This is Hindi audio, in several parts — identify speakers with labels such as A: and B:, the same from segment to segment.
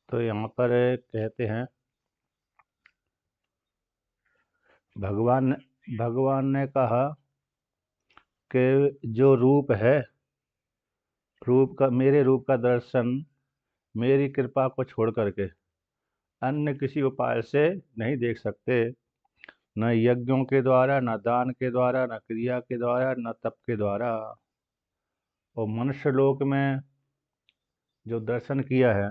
A: तो यहाँ पर कहते हैं भगवान भगवान ने कहा कि जो रूप है, मेरे रूप का दर्शन मेरी कृपा को छोड़ करके अन्य किसी उपाय से नहीं देख सकते। न यज्ञों के द्वारा, न दान के द्वारा, न क्रिया के द्वारा, न तप के द्वारा। और मनुष्य लोक में जो दर्शन किया है,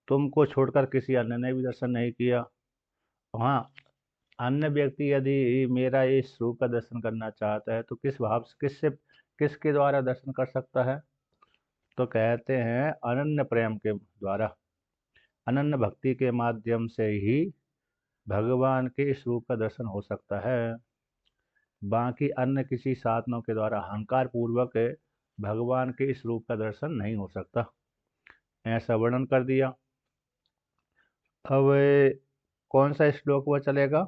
A: तुमको छोड़कर किसी अन्य ने भी दर्शन नहीं किया। हाँ, अन्य व्यक्ति यदि मेरा इस रूप का दर्शन करना चाहता है तो किस भाव से, किसके द्वारा दर्शन कर सकता है? तो कहते हैं अनन्य प्रेम के द्वारा, अनन्य भक्ति के माध्यम से ही भगवान के इस रूप का दर्शन हो सकता है। बाकी अन्य किसी साधनों के द्वारा अहंकार पूर्वक भगवान के इस रूप का दर्शन नहीं हो सकता। ऐसा वर्णन कर दिया। अब कौन सा श्लोक हुआ चलेगा?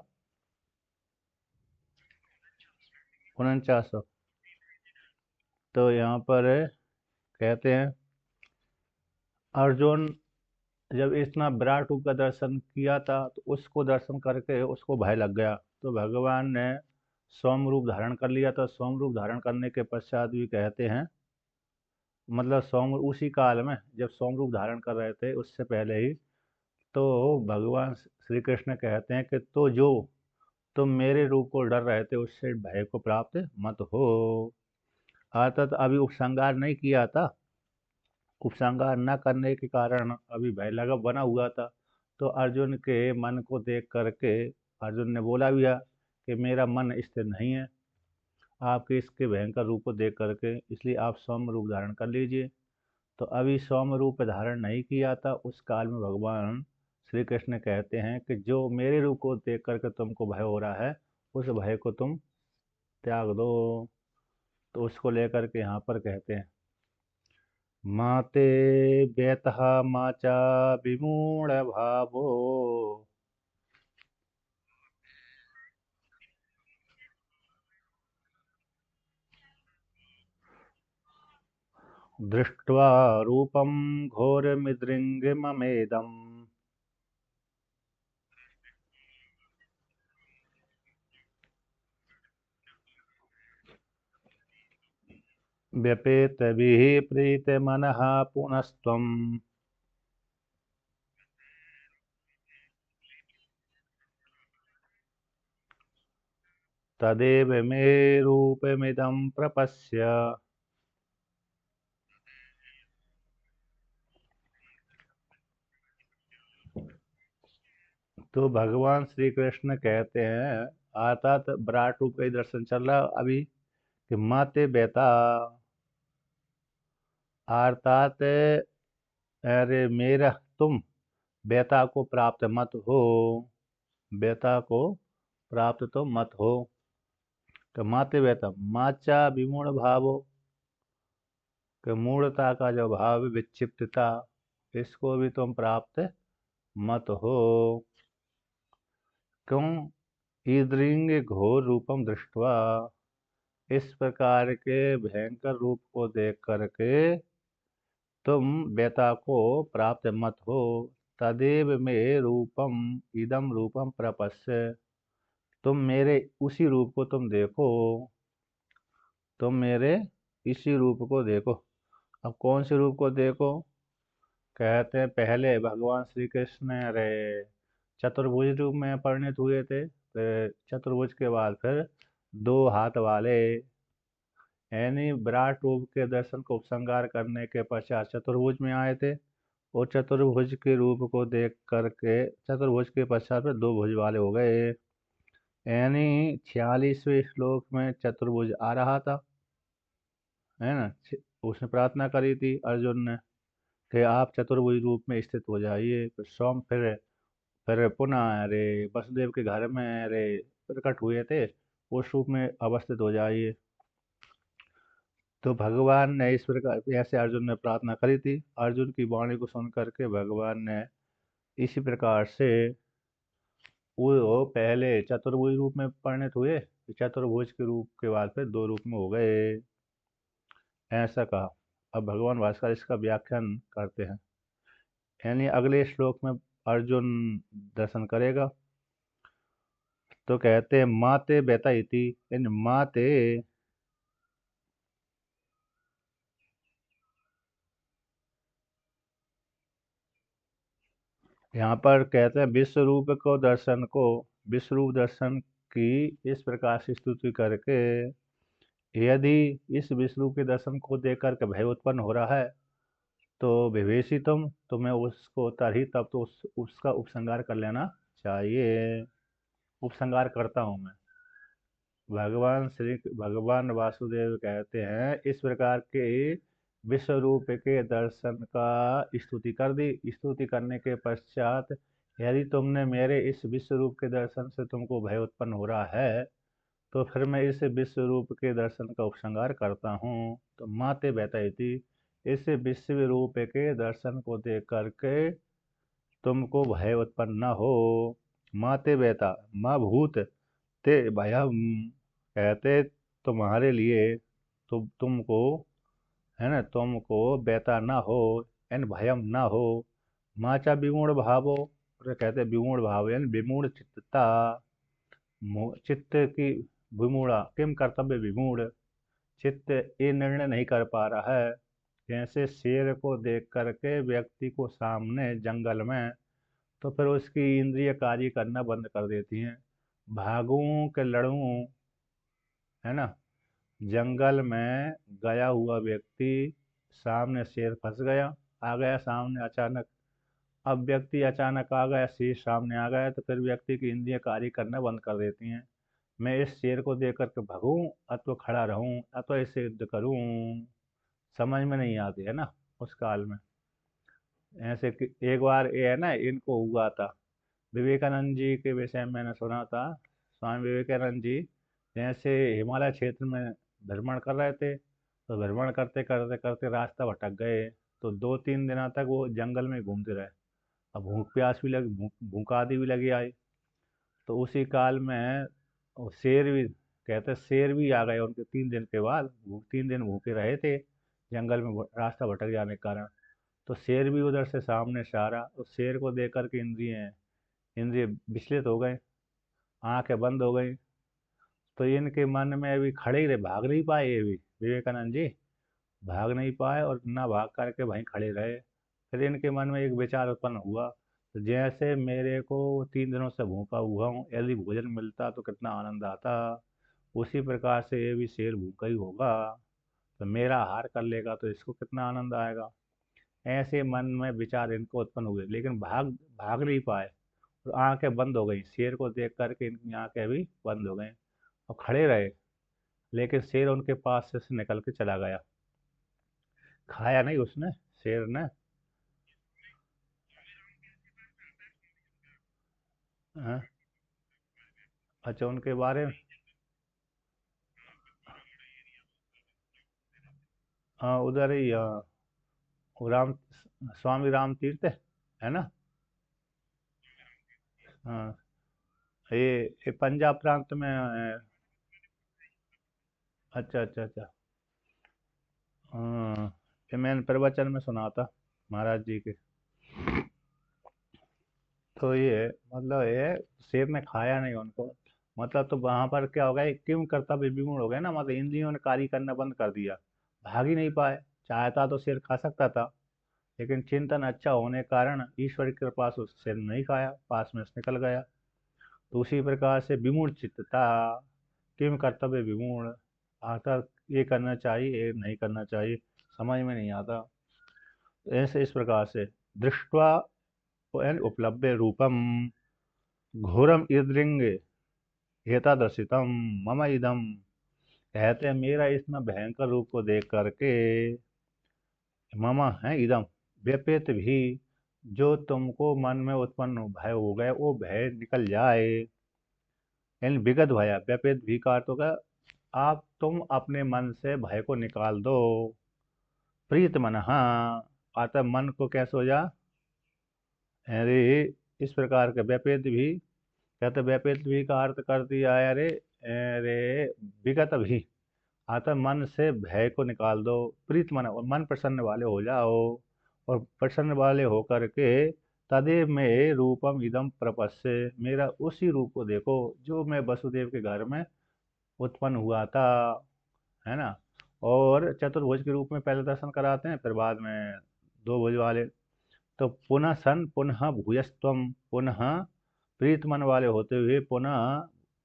A: 49। तो यहाँ पर कहते हैं अर्जुन जब इतना विराट रूप का दर्शन किया था तो उसको दर्शन करके उसको भय लग गया, तो भगवान ने सोम रूप धारण कर लिया था। सोम रूप धारण करने के पश्चात भी कहते हैं, मतलब सोम उसी काल में जब सोम रूप धारण कर रहे थे उससे पहले ही, तो भगवान श्री कृष्ण कहते हैं कि तो जो तुम मेरे रूप को डर रहे थे उससे भय को प्राप्त मत हो। अर्थात अभी उपसंहार नहीं किया था, उपसंहार न करने के कारण अभी भय लगा बना हुआ था। तो अर्जुन के मन को देख करके अर्जुन ने बोला भी है कि मेरा मन स्थिर नहीं है आपके इसके भयंकर रूप को देख करके, इसलिए आप सौम्य रूप धारण कर लीजिए। तो अभी सौम्य रूप धारण नहीं किया था, उस काल में भगवान श्री कृष्ण कहते हैं कि जो मेरे रूप को देख करके तुमको भय हो रहा है उस भय को तुम त्याग दो। तो उसको लेकर के यहाँ पर कहते हैं माते व्यतः माचा विमूढ़ भावो दृष्ट्वा रूपं घोरमिदृङ्गिममेदम् व्यपेतभिः प्रीतमनः पुनस्त्वम् तदेव मे रूपमिदं प्रपश्य। तो भगवान श्री कृष्ण कहते हैं अर्थात विराट रूप का ही दर्शन चल रहा अभी कि माते बेटा, अर्थात अरे मेरा तुम बेटा को प्राप्त मत हो, बेटा को प्राप्त तो मत हो। तो माते बेटा माचा विमूढ़ भावो, कि मूढ़ता का जो भाव विक्षिप्तता, इसको भी तुम प्राप्त मत हो। क्यों? ईदृंग घोर रूपम दृष्टवा, इस प्रकार के भयंकर रूप को देख करके तुम बेता को प्राप्त मत हो। तदेव में रूपम इदम रूपम प्रपश्य, तुम मेरे उसी रूप को तुम देखो, तुम मेरे इसी रूप को देखो। अब कौन से रूप को देखो? कहते हैं पहले भगवान श्री कृष्ण रे चतुर्भुज रूप में परिणित हुए थे, फिर चतुर्भुज के बाद फिर दो हाथ वाले, यानी विराट रूप के दर्शन को उपसंहार करने के पश्चात चतुर्भुज में आए थे। और चतुर्भुज के रूप को देख करके चतुर्भुज के पश्चात फिर दो भुज वाले हो गए। यानी 46वें श्लोक में चतुर्भुज आ रहा था, है ना। उसने प्रार्थना करी थी अर्जुन ने कि आप चतुर्भुज रूप में स्थित हो जाइए। फिर पुनः अरे वसुदेव के घर में अरे प्रकट हुए थे, उस रूप में अवस्थित हो जाइए। तो भगवान ने इस प्रकार ऐसे अर्जुन ने प्रार्थना करी थी। अर्जुन की वाणी को सुन करके भगवान ने इसी प्रकार से वो पहले चतुर्भुज रूप में परिणत हुए, चतुर्भुज के रूप के बाद फिर दो रूप में हो गए, ऐसा कहा। अब भगवान भास्कर इसका व्याख्यान करते हैं। यानी अगले श्लोक में अर्जुन दर्शन करेगा। तो कहते हैं माते बेता इति, यानी माते यहाँ पर कहते हैं विश्व रूप दर्शन की इस प्रकार से स्तुति करके, यदि इस विश्व रूप के दर्शन को देख करके भय उत्पन्न हो रहा है तो विवेशी तुम्हें उसको तभी तब तो उसका उपसंहार कर लेना चाहिए। उपसंहार करता हूँ मैं। भगवान वासुदेव कहते हैं इस प्रकार के विश्व रूप के दर्शन का स्तुति कर दी। स्तुति करने के पश्चात यदि तुमने मेरे इस विश्व रूप के दर्शन से तुमको भय उत्पन्न हो रहा है तो फिर मैं इस विश्व रूप के दर्शन का उपसंहार करता हूँ। तो माते व्यतीति, इस विश्व रूप के दर्शन को देख करके तुमको भय उत्पन्न न हो। माते व्यता, माँ भूत ते भयम, कहते तुम्हारे लिए तुमको, है ना, तुमको व्यता ना हो, एन भयम ना हो। माचा विमूढ़ भावो, और कहते विमूढ़ भाव यानी विमूढ़ चित्तता, चित्त की विमूढ़ा, किम कर्तव्य विमूढ़, चित्त ये निर्णय नहीं कर पा रहा है। जैसे शेर को देख करके व्यक्ति को सामने जंगल में, तो फिर उसकी इंद्रिय कार्य करना बंद कर देती हैं। भागूं के लड़ूं, है ना, जंगल में गया हुआ व्यक्ति, सामने शेर फंस गया, आ गया सामने अचानक। अब व्यक्ति अचानक आ गया, शेर सामने आ गया, तो फिर व्यक्ति की इंद्रिय कार्य करना बंद कर देती हैं। मैं इस शेर को देख करके भगूं अथवा खड़ा रहूं अथवा इससे युद्ध करूं, समझ में नहीं आती है ना उस काल में। ऐसे कि एक बार ये है ना, इनको हुआ था विवेकानंद जी के विषय में मैंने सुना था। स्वामी विवेकानंद जी जैसे हिमालय क्षेत्र में भ्रमण कर रहे थे, तो भ्रमण करते करते करते रास्ता भटक गए। तो 2-3 दिनों तक वो जंगल में घूमते रहे। अब भूख प्यास भी लगी, भूख आदि भी लगी आई। तो उसी काल में वो शेर भी, कहते शेर भी आ गए उनके 3 दिन के बाद। 3 दिन भूखे रहे थे जंगल में, रास्ता भटक जाने के कारण। तो शेर भी उधर से सामने से आ रहा। उस शेर को देख करके इंद्रिय इंद्रिय विचलित हो गए, आंखें बंद हो गई। तो इनके मन में अभी खड़े ही रहे, भाग नहीं पाए ये भी, विवेकानंद जी भाग नहीं पाए और ना भाग करके वहीं खड़े रहे। फिर इनके मन में एक विचार उत्पन्न हुआ, तो जैसे मेरे को 3 दिनों से भूखा हुआ हूँ, यदि भोजन मिलता तो कितना आनंद आता, उसी प्रकार से ये भी शेर भूखा ही होगा, तो मेरा आहार कर लेगा तो इसको कितना आनंद आएगा। ऐसे मन में विचार इनको उत्पन्न हुए, लेकिन भाग भाग नहीं पाए और आंखें बंद हो गई। शेर को देख करके इनकी आंखें भी बंद हो गई और खड़े रहे। लेकिन शेर उनके पास से निकल के चला गया। खाया नहीं उसने, शेर ने। हाँ, अच्छा उनके बारे में। हाँ उधर ही, वो राम, स्वामी राम तीर्थ है ना। हाँ, ये पंजाब प्रांत में अच्छा अच्छा अच्छा। हाँ, ये मैंने प्रवचन में सुना था महाराज जी के। तो ये मतलब ये शेर ने खाया नहीं उनको। मतलब तो वहां पर क्या हो गया, क्यों कर्तव्य विमूढ़ हो गए ना, मतलब इंद्रियों ने कार्य करना बंद कर दिया। भाग ही नहीं पाए। चाहता तो शेर खा सकता था, लेकिन चिंतन अच्छा होने के कारण ईश्वर की कृपा से उस शेर ने नहीं खाया, पास में से निकल गया। तो उसी प्रकार से विमूढ़ चित्तता, किम कर्तव्य विमूढ़, आता ये करना चाहिए ये नहीं करना चाहिए, समझ में नहीं आता। तो ऐसे इस प्रकार से दृष्टवा उपलब्ध रूपम घोरम ईदृंग एतादृशितम मम इदम, कहते हैं मेरा इसमें भयंकर रूप को देख करके, मम है इदम, व्यपेत भी, जो तुमको मन में उत्पन्न भय हो गए वो भय निकल जाए। यानी विगत भया, व्यपेत भी का अर्थ होगा आप तुम अपने मन से भय को निकाल दो। प्रीत मन, हाँ, अतः मन को कैसे हो जा, अरे इस प्रकार के व्यपेत भी, कहते व्यापेत भी का अर्थ कर दिया है, अरे अरे विगत भी, अतः मन से भय को निकाल दो। प्रीत मन, मन प्रसन्न वाले हो जाओ। और प्रसन्न वाले होकर के तदेव में रूपम इदम प्रपश्य, मेरा उसी रूप को देखो जो मैं वसुदेव के घर में उत्पन्न हुआ था, है ना। और चतुर्भुज के रूप में पहले दर्शन कराते हैं, फिर बाद में दो भुज वाले। तो पुनः सन पुनः भूयस्त्वम, पुनः प्रीत मन वाले होते हुए पुनः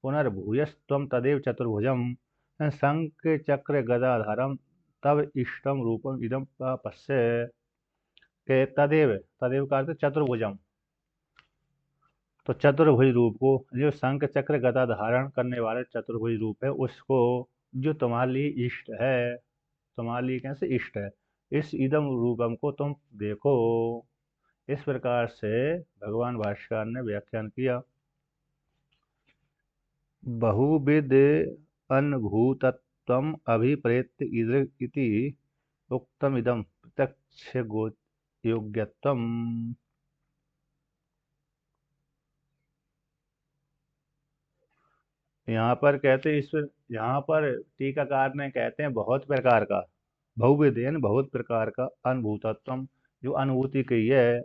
A: पुनर्भूयस्त्वम तदेव चतुर्भुजम शंख चक्र गदाधरम तब इष्टम रूपम इदम पश्य, के तदेव, तदेव का अर्थ चतुर्भुजम। तो चतुर्भुज रूप को, जो शंख चक्र गदा धारण करने वाले चतुर्भुज रूप है उसको, जो तुम्हारे लिए इष्ट है, तुम्हारे लिए कैसे इष्ट है, इस इदम रूपम को तुम देखो। इस प्रकार से भगवान भाष्यकार ने व्याख्यान किया। बहुविध अनुभूतत्वम अभिप्रेत्य इति उक्तम इदम प्रत्यक्ष गो योग्यत्वम। यहाँ पर कहते इस, यहाँ पर टीकाकार ने कहते हैं बहुत प्रकार का, बहुविध यानी बहुत प्रकार का अनुभूतत्व, जो अनुभूति की है,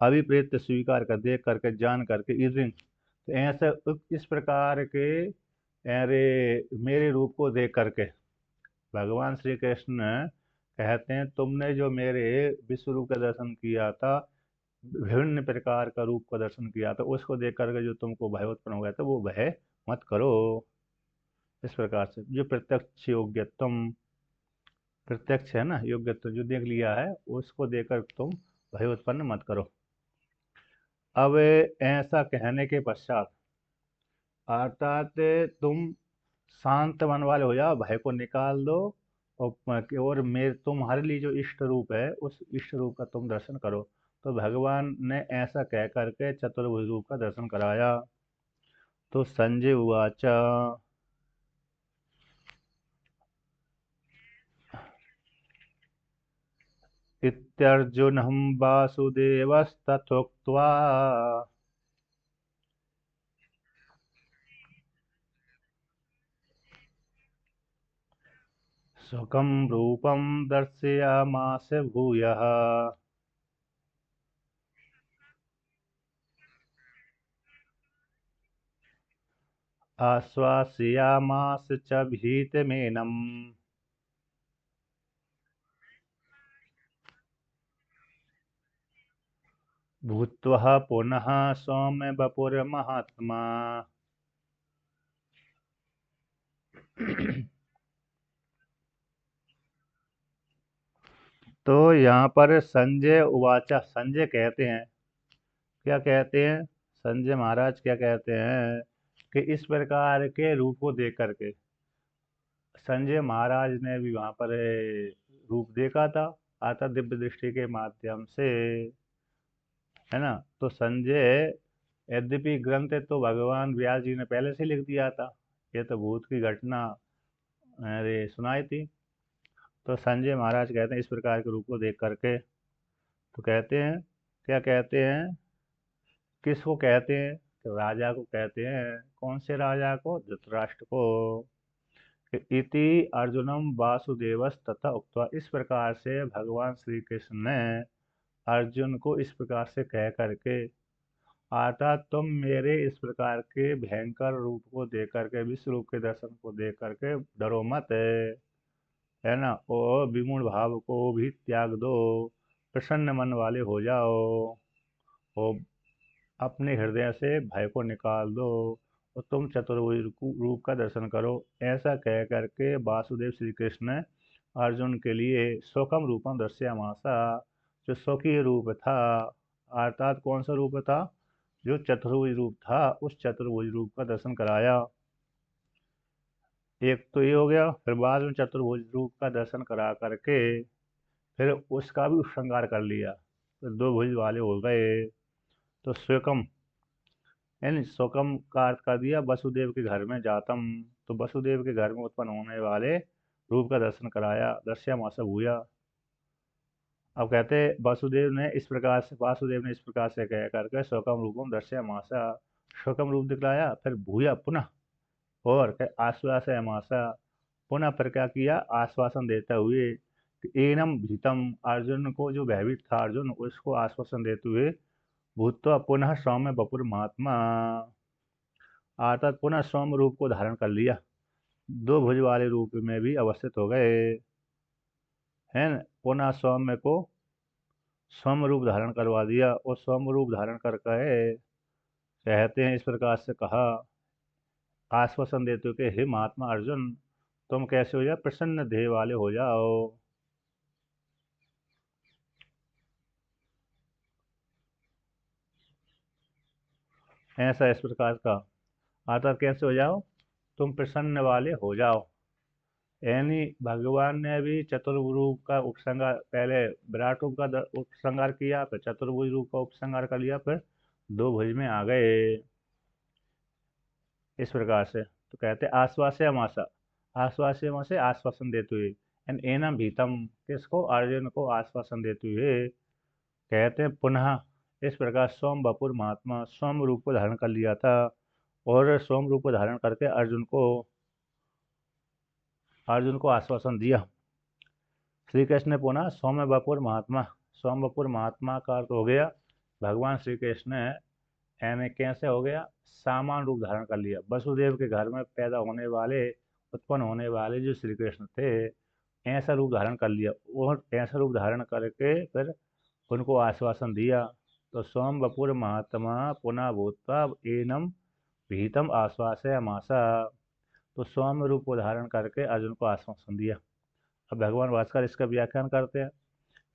A: अभिप्रेत स्वीकार कर, देख करके, जान करके, इधर तो ऐसे इस प्रकार के, अरे मेरे रूप को देख करके भगवान श्री कृष्ण कहते हैं तुमने जो मेरे विश्व रूप का दर्शन किया था, विभिन्न प्रकार का रूप का दर्शन किया था, उसको देख करके जो तुमको भय उत्पन्न हो गया था वो भय मत करो। इस प्रकार से जो प्रत्यक्ष योग्यत्वम, प्रत्यक्ष है ना, योग्यत्व जो देख लिया है उसको देखकर तुम भय उत्पन्न मत करो। अब ऐसा कहने के पश्चात अर्थात तुम शांत मन वाले हो जाओ, भय को निकाल दो, और मेरे तुम्हारे लिए जो इष्ट रूप है उस इष्ट रूप का तुम दर्शन करो। तो भगवान ने ऐसा कह करके चतुर्भुज रूप का दर्शन कराया। तो संजय उवाच इत्यर्जुनं वासुदेवस्तथोक्त्वा सुखं रूपं दर्शयामास भूयः। आश्वासयामास च भीतमेनम्। भूत्वा पुनः सौम्य वपुर्महात्मा। तो यहाँ पर संजय उवाचा, संजय कहते हैं, क्या कहते हैं, संजय महाराज क्या कहते हैं कि इस प्रकार के रूप को देख करके संजय महाराज ने भी वहाँ पर रूप देखा था, आता दिव्य दृष्टि के माध्यम से, है ना। तो संजय, यद्यपि ग्रंथ तो भगवान व्यास जी ने पहले से लिख दिया था, ये तो भूत की घटना अरे सुनाई थी। तो संजय महाराज कहते हैं इस प्रकार के रूप को देख करके, तो कहते हैं, क्या कहते हैं, किसको कहते हैं, तो राजा को कहते हैं। कौन से राजा को, धृतराष्ट्र को। इति अर्जुनम वासुदेवस तथा उक्त्वा, इस प्रकार से भगवान श्री कृष्ण ने अर्जुन को इस प्रकार से कह करके, अर्थात तुम मेरे इस प्रकार के भयंकर रूप को देख करके, विश्व रूप के दर्शन को देख करके डरो मत, है ना। और विमूढ़ भाव को भी त्याग दो, प्रसन्न मन वाले हो जाओ, और अपने हृदय से भय को निकाल दो, और तुम चतुर्भुज रूप का दर्शन करो। ऐसा कह करके वासुदेव श्री कृष्ण ने अर्जुन के लिए शोकम रूपम दर्श्यामासा, जो स्वकीय रूप था, अर्थात कौन सा रूप था, जो चतुर्भुज रूप था, उस चतुर्भुज रूप का दर्शन कराया। एक तो ये हो गया, फिर बाद में चतुर्भुज रूप का दर्शन करा करके फिर उसका भी श्रृंगार कर लिया, फिर दो भुज वाले हो गए। तो स्वकम यानी शोकम का अर्थ कर दिया वसुदेव के घर में जातम, तो वसुदेव के घर में उत्पन्न होने वाले रूप का दर्शन कराया, दर्श्यामास भूया। अब कहते वासुदेव ने इस प्रकार से कह करके शोकम रूपम दर्श्यामासा, शोकम रूप दिखलाया, फिर भूया पुनः, और आश्वासयामासा, पुनः फिर क्या किया, आश्वासन देते हुए एनम भीतम, अर्जुन को जो भयभीत था अर्जुन, उसको आश्वासन देते हुए भूत्वा पुनः सौम्य बपुर महात्मा, अर्थात पुनः सौम्य रूप को धारण कर लिया, दो भुज वाले रूप में भी अवस्थित हो गए हैं। पुनः सौम्य रूप धारण करवा दिया और सौम्य रूप धारण कर कहे कहते हैं इस प्रकार से कहा, आश्वासन देते हो कि हे महात्मा अर्जुन, तुम कैसे हो जाओ, प्रसन्न देह वाले हो जाओ। ऐसा इस प्रकार का अर्थात कैसे हो जाओ, तुम प्रसन्न वाले हो जाओ। यानी भगवान ने भी चतुर्भुज रूप का उपसंहार, पहले विराट रूप का उपसंहार किया, फिर चतुर्भुज रूप का उपसंहार कर लिया, फिर दो भुज में आ गए इस प्रकार से। तो कहते आश्वास्य मासा, आश्वास्य मास से आश्वासन देते हुए, एन एनम भीतम, किसको, अर्जुन को आश्वासन देते हुए कहते हैं पुनः इस प्रकार सोम बपुर महात्मा सोम रूप को धारण कर लिया था, और सोम रूप को धारण करके अर्जुन को आश्वासन दिया। श्री कृष्ण ने पुनः सौम्य बपुर महात्मा, सौम बपुर महात्मा का अर्थ हो गया भगवान श्री कृष्ण ने, यानी कैसे हो गया, सामान रूप धारण कर लिया। वसुदेव के घर में पैदा होने वाले, उत्पन्न होने वाले जो श्री कृष्ण थे, ऐसा रूप धारण कर लिया, और ऐसा रूप धारण करके फिर उनको आश्वासन दिया। तो सोम बपुर महात्मा पुनः भूत्वा एनम भीतम आश्वासय मासा, तो सौम्य रूप को धारण करके अर्जुन को आश्वासन दिया। अब भगवान भास्कर इसका व्याख्यान करते हैं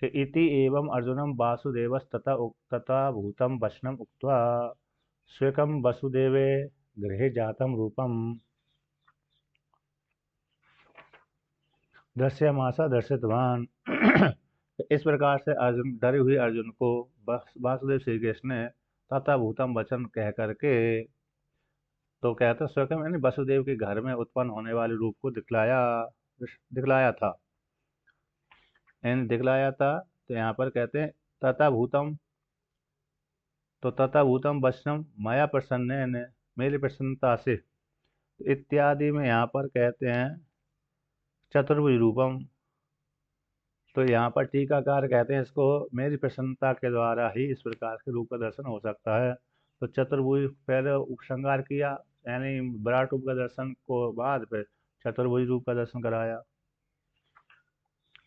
A: कि इति एवं अर्जुनम वासुदेवस तथा भूतम वचनम उक्त्वा स्वेकम वसुदेवे गृहे जातम रूपम दर्शयमासा दर्शितवान। इस प्रकार से अर्जुन, डरे हुए अर्जुन को वासुदेव श्री कृष्ण ने तथा भूतम वचन कह करके, तो कहते स्वयं यानी वसुदेव के घर में उत्पन्न होने वाले रूप को दिखलाया था, यानी दिखलाया था। तो यहाँ पर कहते हैं तथा भूतम, तो तथा भूतम वचनम माया प्रसन्न, मेरी प्रसन्नता से, इत्यादि में यहाँ पर कहते हैं चतुर्भुज रूपम। तो यहाँ पर टीकाकार कहते हैं इसको मेरी प्रसन्नता के द्वारा ही इस प्रकार के रूप का दर्शन हो सकता है। तो चतुर्भुज पहले उपसंहार किया, यानी विराट रूप का दर्शन को बाद फिर चतुर्भुज रूप का दर्शन कराया,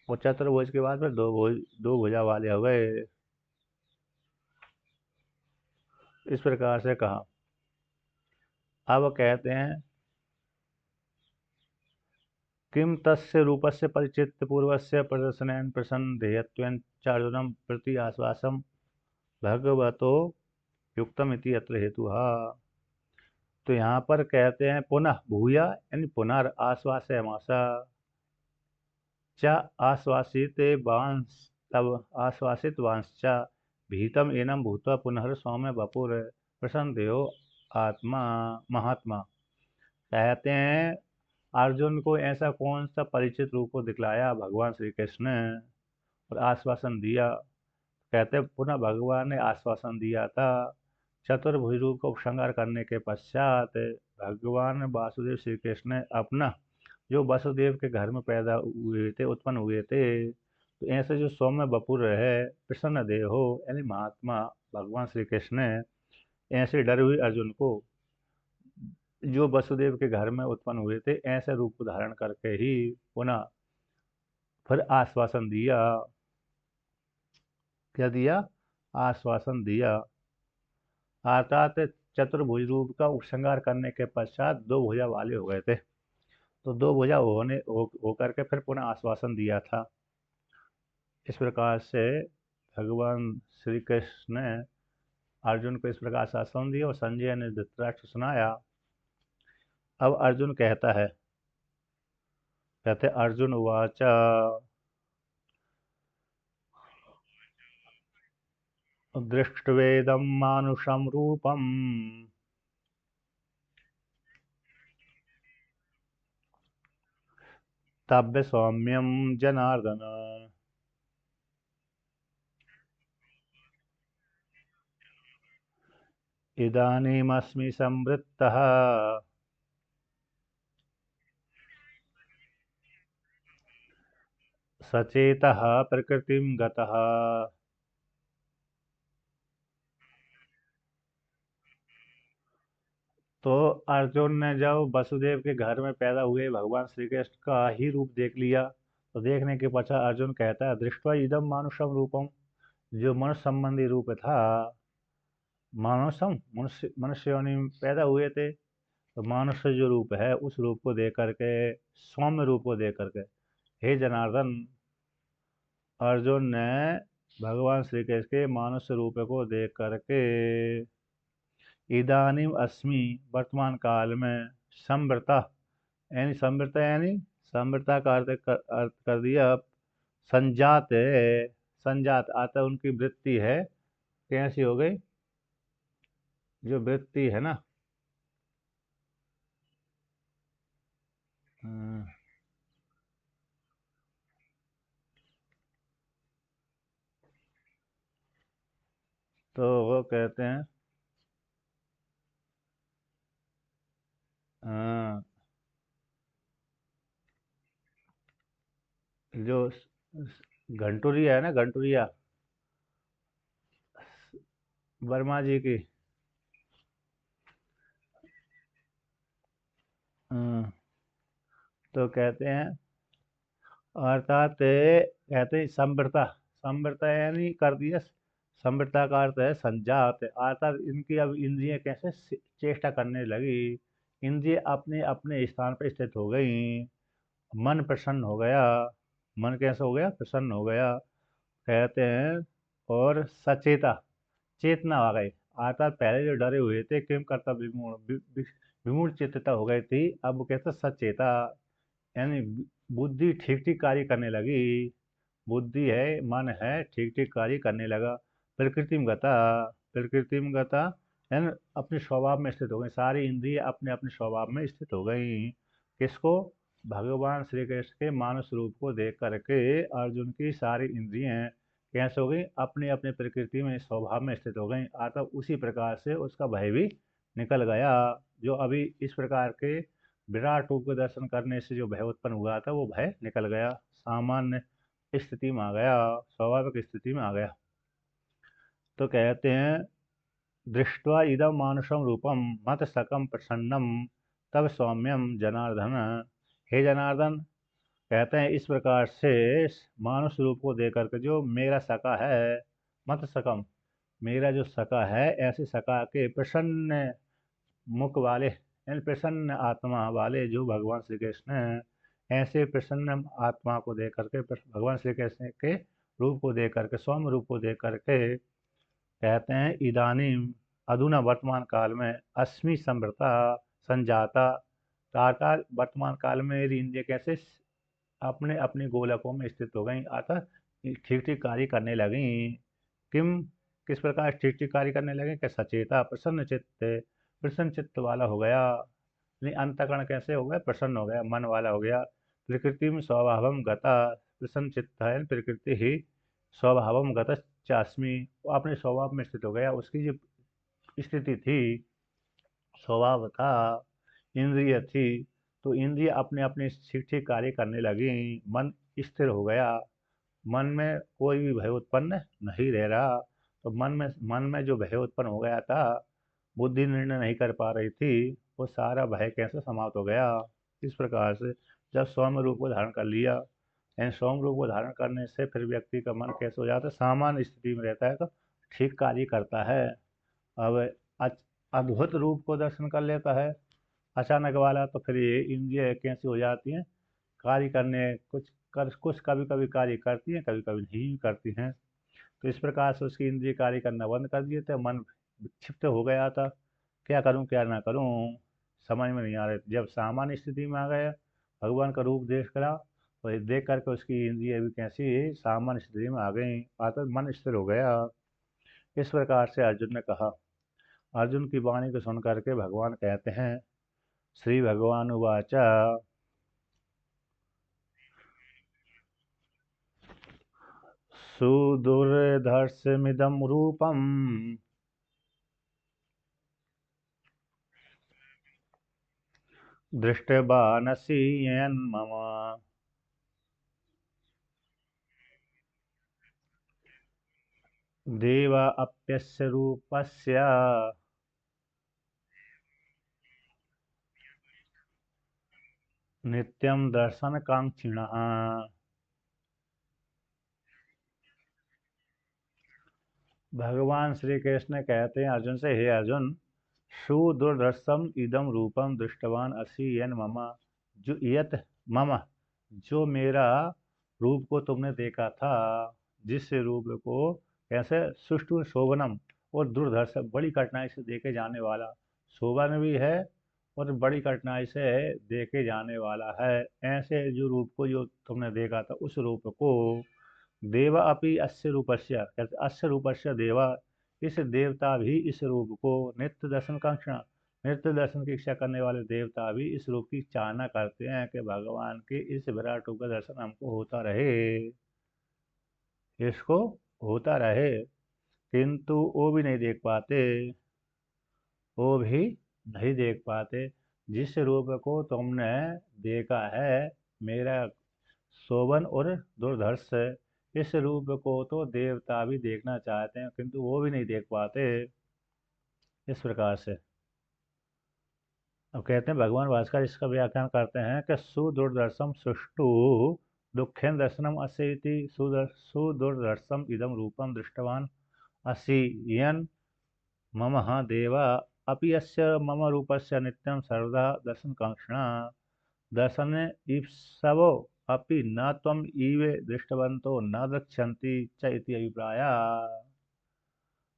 A: और चतुर्भुज के बाद फिर दो भुजा वाले हो गए इस प्रकार से कहा। अब कहते हैं किम तस्य रूपस्य परिचित पूर्वस्य प्रदर्शनेन प्रसन्न ध्येयत्वेन चार्जुनम प्रति आश्वासम भगवतो युक्तम इति अत्र हेतु। तो यहाँ पर कहते हैं पुनः भूया, यानी पुनर् आश्वासयमासा च आश्वासित वांस, तब आश्वासित वांश्च भीतम एनम भूत्वा पुनः सौम्य बपुर प्रसन्न देहो आत्मा महात्मा। कहते हैं अर्जुन को ऐसा कौन सा परिचित रूप को दिखलाया भगवान श्री कृष्ण ने और आश्वासन दिया। कहते पुनः भगवान ने आश्वासन दिया था, चतुर्भुज रूप को उपसंहार करने के पश्चात भगवान वासुदेव श्री कृष्ण ने अपना, जो वसुदेव के घर में पैदा हुए थे, उत्पन्न हुए थे, तो ऐसे जो सौम्य बपुर है प्रसन्न देह हो, यानी महात्मा भगवान श्री कृष्ण ने ऐसे डरे हुए अर्जुन को, जो वसुदेव के घर में उत्पन्न हुए थे, ऐसे रूप धारण करके ही पुनः फिर आश्वासन दिया। क्या दिया, आश्वासन दिया, अर्थात चतुर्भुज रूप का उपसंहार करने के पश्चात दो भुजा वाले हो गए थे, तो दो भुजा होकर के फिर पुनः आश्वासन दिया था। इस प्रकार से भगवान श्री कृष्ण ने अर्जुन को इस प्रकार आश्वासन दिया और संजय ने धृतराष्ट्र सुनाया। अब अर्जुन कहता है, कहते अर्जुन उवाच दृष्ट्वेदं मानुषं रूपम् तब्य सौम्यं जनार्दन, इदानीमस्मि संवृत्तः सचेतः प्रकृतिं गतः। तो अर्जुन ने जब वसुदेव के घर में पैदा हुए भगवान श्री कृष्ण का ही रूप देख लिया, तो देखने के पश्चात अर्जुन कहता है, दृष्ट्वा इदम मानुषम रूपम, जो मनुष्य संबंधी रूप था, मानुषम मनुष्य मनुष्य योनि में पैदा हुए थे, तो मानुष्य जो रूप है उस रूप को देख करके, सौम्य रूप को देख करके, हे जनार्दन, अर्जुन ने भगवान श्री कृष्ण के मानुष्य रूप को देख करके, इदानीम अस्मि, वर्तमान काल में, संवृता, यानी संवृता यानी संवृता का अर्थ कर दिया संजात है। संजात आता उनकी वृत्ति है, कैसी हो गई, जो वृत्ति है ना, अ, तो वो कहते हैं, अ, जो घंटुरिया है ना, घंटुरिया वर्मा जी की, अ, तो कहते हैं, अर्थात कहते हैं संवृता, संवृता यानी कर दिया, संवृता का अर्थ है संजात, अर्थात इनकी अब इंद्रियां कैसे चेष्टा करने लगी, इंद्रिय अपने अपने स्थान पर स्थित हो गई, मन प्रसन्न हो गया, मन कैसा हो गया, प्रसन्न हो गया, कहते हैं, और सचेता, चेतना आ गई, अर्थात पहले जो डरे हुए थे, किम करता विमूढ़ चेतता हो गई थी, अब वो कहते सचेता, यानी बुद्धि ठीक ठीक कार्य करने लगी, बुद्धि है, मन है, ठीक ठीक कार्य करने लगा, प्रकृतिम गता, प्रकृतिम गता, यानी अपने स्वभाव में स्थित हो गई, सारी इंद्रिय अपने अपने स्वभाव में स्थित हो गई, किसको, भगवान श्री कृष्ण के मानस रूप को देख करके अर्जुन की सारी इंद्रियां कैसे हो गई, अपने अपने प्रकृति में स्वभाव में स्थित हो गई, अर्थात उसी प्रकार से उसका भय भी निकल गया, जो अभी इस प्रकार के विराट रूप के दर्शन करने से जो भय उत्पन्न हुआ था, वो भय निकल गया, सामान्य स्थिति में आ गया, स्वाभाविक स्थिति में आ गया। तो कहते हैं, दृष्ट्वा इदम मानुषम रूपम मत सकम प्रसन्नम, तब सौम्यम जनार्दन, हे जनार्दन, कहते हैं इस प्रकार से मानुष रूप को देख करके जो मेरा सखा है, मत सकम, मेरा जो सखा है, ऐसे सखा के प्रसन्न मुख वाले, यानी प्रसन्न आत्मा वाले जो भगवान श्री कृष्ण हैं, ऐसे प्रसन्न आत्मा को देख करके, भगवान श्री कृष्ण के रूप को देख करके, सौम्य रूप को देख करके, कहते हैं, इदानीम, अधुना वर्तमान काल में, अस्मि संवृता संजाता, अर्थात वर्तमान काल में मेरी इंद्रिय कैसे अपने अपने गोलकों में स्थित हो गई, अर्थात ठीक ठीक कार्य करने लगी, किम, किस प्रकार ठीक ठीक कार्य करने लगे, कि सचेता, प्रसन्न चित्त, प्रसन्न चित्त वाला हो गया, नहीं, अंतःकरण कैसे हो गया, प्रसन्न हो गया, मन वाला हो गया, प्रकृति में स्वभावम गता, प्रसन्न चित्त है, प्रकृति ही स्वभावम गत चास्मी, वो अपने स्वभाव में स्थित हो गया, उसकी जो स्थिति थी, स्वभाव था, इंद्रिय थी, तो इंद्रिय अपने अपने ठीक ठीक कार्य करने लगी, मन स्थिर हो गया, मन में कोई भी भय उत्पन्न नहीं रह रहा, तो मन में जो भय उत्पन्न हो गया था, बुद्धि निर्णय नहीं कर पा रही थी, वो सारा भय कैसे समाप्त हो गया, इस प्रकार से जब सौम्य रूप को धारण कर लिया, यानी सौम्य रूप को धारण करने से फिर व्यक्ति का मन कैसे हो जाता है, सामान्य स्थिति में रहता है, तो ठीक कार्य करता है। अब अद्भुत रूप को दर्शन कर लेता है अचानक वाला, तो फिर ये इंद्रिय कैसी हो जाती हैं, कार्य करने, कुछ कभी कभी कार्य करती हैं, कभी कभी नहीं भी करती हैं, तो इस प्रकार से उसकी इंद्रिय कार्य करना बंद कर दिए थे, मन विक्षिप्त हो गया था, क्या करूं क्या ना करूं, समझ में नहीं आ रहा, जब सामान्य स्थिति में आ गया, भगवान का रूप देख करा, तो ये देख करके उसकी इंद्रिय भी कैसी सामान्य स्थिति में आ गई, अर्थात मन स्थिर हो गया, इस प्रकार से अर्जुन ने कहा। अर्जुन की वाणी को सुन करके भगवान कहते हैं, श्री भगवान उवाच, सुदुर्धर्षमिदं रूपम् दृष्ट्वानसि यन्मम, देवा अप्यस्य रूपस्य नित्यं दर्शनकांक्षिणः। भगवान श्री कृष्ण कहते हैं अर्जुन से, हे अर्जुन, सुदुर्दर्शम इदम रूपम दृष्टवान असि येन मम, जो यत मम, जो मेरा रूप को तुमने देखा था, जिस रूप को कैसे सुष्टु शोभनम और दुर्धर्ष, बड़ी कठिनाई से देखे जाने वाला, शोभन भी है और बड़ी कठिनाई से देखे जाने वाला है, ऐसे जो रूप को जो तुमने देखा था उस रूप को देवा अपि अस्य रूपस्य, कहते अस्य रूपस्य देवा, इस देवता भी इस रूप को नित्य दर्शन कांक्षण, नित्य दर्शन की इच्छा करने वाले देवता भी इस रूप की चाहना करते हैं कि भगवान के इस विराट रूप का दर्शन हमको होता रहे, इसको होता रहे, किंतु वो भी नहीं देख पाते, वो भी नहीं देख पाते। जिस रूप को तुमने देखा है, मेरा शोभन और दुर्धर्ष, इस रूप को तो देवता भी देखना चाहते हैं किंतु वो भी नहीं देख पाते, इस प्रकार से। अब कहते हैं भगवान भास्कर इसका व्याख्यान करते हैं कि सुदुर्दर्शम सुष्टु दुखेन दर्शनम अस्य इति सुदुर्दर्शम इदम रूपम दृष्टवान असि यन मम देवा अपि अस्य मम रूपस्य नित्यं सर्वदा दर्शनकांक्षिणा दर्शन ईप्सवो अपि न त्वम ईवे दृष्टवंतो न द्रक्ष्यन्ति च इति अभिप्राया।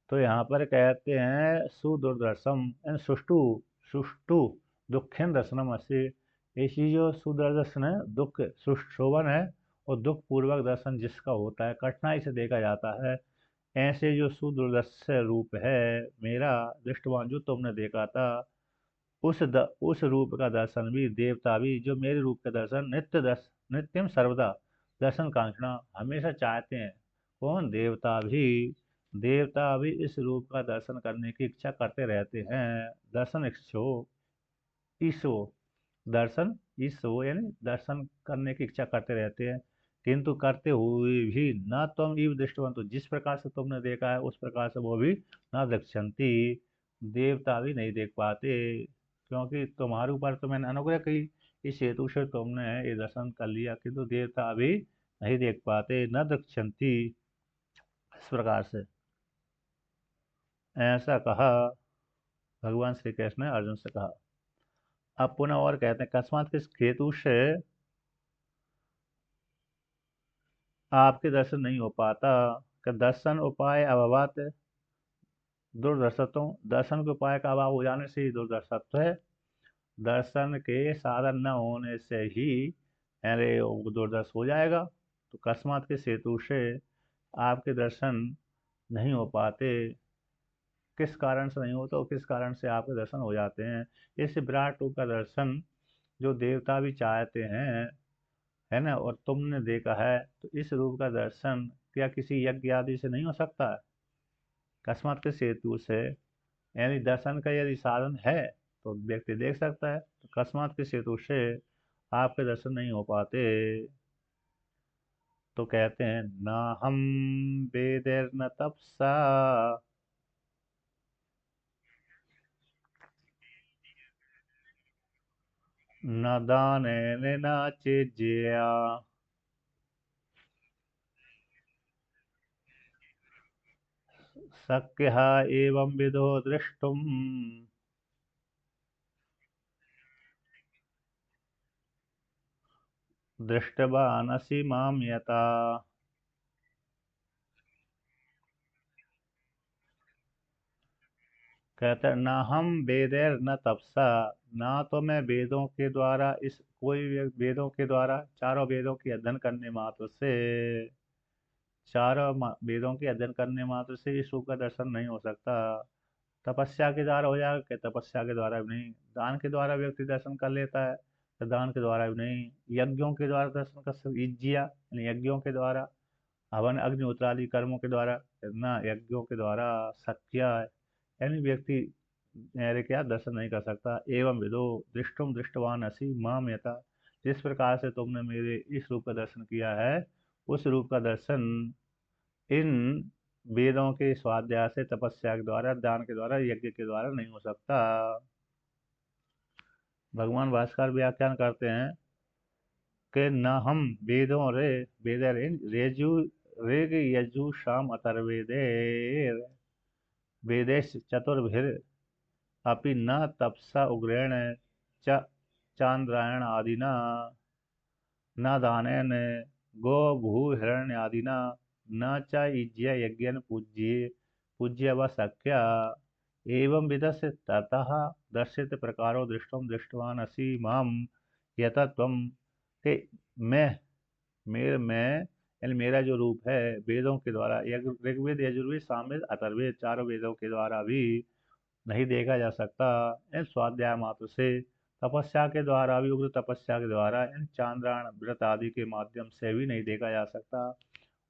A: तो यहाँ पर कहते हैं सुदुर्दर्शम यानी सुष्टु, सुष्टु दुखेन दर्शनम अस्य, ऐसी जो सुदर्शन है, दुख शोभन है और दुख पूर्वक दर्शन जिसका होता है, कठिनाई से देखा जाता है, ऐसे जो सुदुर्दर्श रूप है मेरा दृष्टवान जो तुमने देखा था, उस रूप का दर्शन भी देवता भी, जो मेरे रूप का दर्शन नित्यम सर्वदा दर्शन कांक्षणा, हमेशा चाहते हैं। कौन? देवता भी, देवता भी इस रूप का दर्शन करने की इच्छा करते रहते हैं। दर्शन इच्छो ईसो, दर्शन ईसो यानी दर्शन करने की इच्छा करते रहते हैं, किंतु करते हुए भी न तुम इव दृष्टवंतो, जिस प्रकार से तुमने देखा है उस प्रकार से वो भी न दृक्षंती, देवता भी नहीं देख पाते, क्योंकि तुम्हारे ऊपर तो मैंने अनुग्रह की, इस हेतु से तुमने ये दर्शन कर लिया, किंतु देवता भी नहीं देख पाते, न दृक्षंती, इस प्रकार से ऐसा कहा भगवान श्री कृष्ण ने अर्जुन से कहा। अब पुनः और कहते हैं, अकस्मात किस हेतु से आपके दर्शन नहीं हो पाता, कि दर्शन उपाय अभावात दुर्दर्शत्व, दर्शन के उपाय का अभाव हो जाने से ही दुर्दर्शत्व है, दर्शन के साधन न होने से ही अरे वो दुर्दर्श हो जाएगा। तो अकस्मात के हेतु से आपके दर्शन नहीं हो पाते, किस कारण से नहीं होते और किस कारण से आपके दर्शन हो जाते हैं, इस विराट रूप का दर्शन जो देवता भी चाहते हैं, है ना, और तुमने देखा है, तो इस रूप का दर्शन क्या किसी यज्ञ आदि से नहीं हो सकता है? अकस्मात के हेतु से यानी दर्शन का यदि साधन है तो व्यक्ति देख सकता है, तो अकस्मात के हेतु से आपके दर्शन नहीं हो पाते। तो कहते हैं, न हम वेदैर्न तपसा, न दानेन न चेज्जया, शक्यः एवं विदो द्रष्टुम्, दृष्टवानसि माम यथा। कहते हैं, न हम वेदैर न तपसा, ना तो मैं वेदों के द्वारा, इस कोई भी वेदों के द्वारा, चारों वेदों के अध्ययन करने मात्र से, वेदों के अध्ययन करने मात्र से इस रूप का दर्शन नहीं हो सकता। तपस्या के द्वारा हो जाएगा कि? तपस्या के द्वारा भी नहीं। दान के द्वारा व्यक्ति दर्शन कर लेता है तो दान के द्वारा भी नहीं। यज्ञों के द्वारा दर्शन कर सकते, यज्ञिया यानी यज्ञों के द्वारा, हवन अग्निहोत्र आदि कर्मों के द्वारा, ना यज्ञों के द्वारा सत्य, यानी व्यक्ति मेरे क्या दर्शन नहीं कर सकता। एवं विदो दृष्टुम दृष्टवान असी माम यथा, जिस प्रकार से तुमने मेरे इस रूप का दर्शन किया है, उस रूप का दर्शन इन वेदों के स्वाध्याय से, तपस्या के द्वारा, दान के द्वारा, यज्ञ के द्वारा नहीं हो सकता। भगवान भास्कर व्याख्यान करते हैं कि न हम वेदों रे वेदरेन रेजु ऋग यजु साम अथर्वेदेर वेदेश चतुर्भिर अपि न तपसा उग्रेण च चांद्रायण आदिना न दानेन गो भू हिरण्यादिना न च युज्य यज्ञन पूज्य व सख्या एवं विदस्य ततः दर्शित प्रकारो दृष्टवान असि माम यथा त्वम के मैं यानी मेरा जो रूप है वेदों के द्वारा, ऋग्वेद यजुर्वेद सामवेद अथर्ववेद चारों वेदों के द्वारा भी नहीं देखा जा सकता। इन स्वाध्याय मात्र से, तपस्या के द्वारा भी, उग्र तपस्या के द्वारा, इन चांद्रायण व्रत आदि के माध्यम से भी नहीं देखा जा सकता।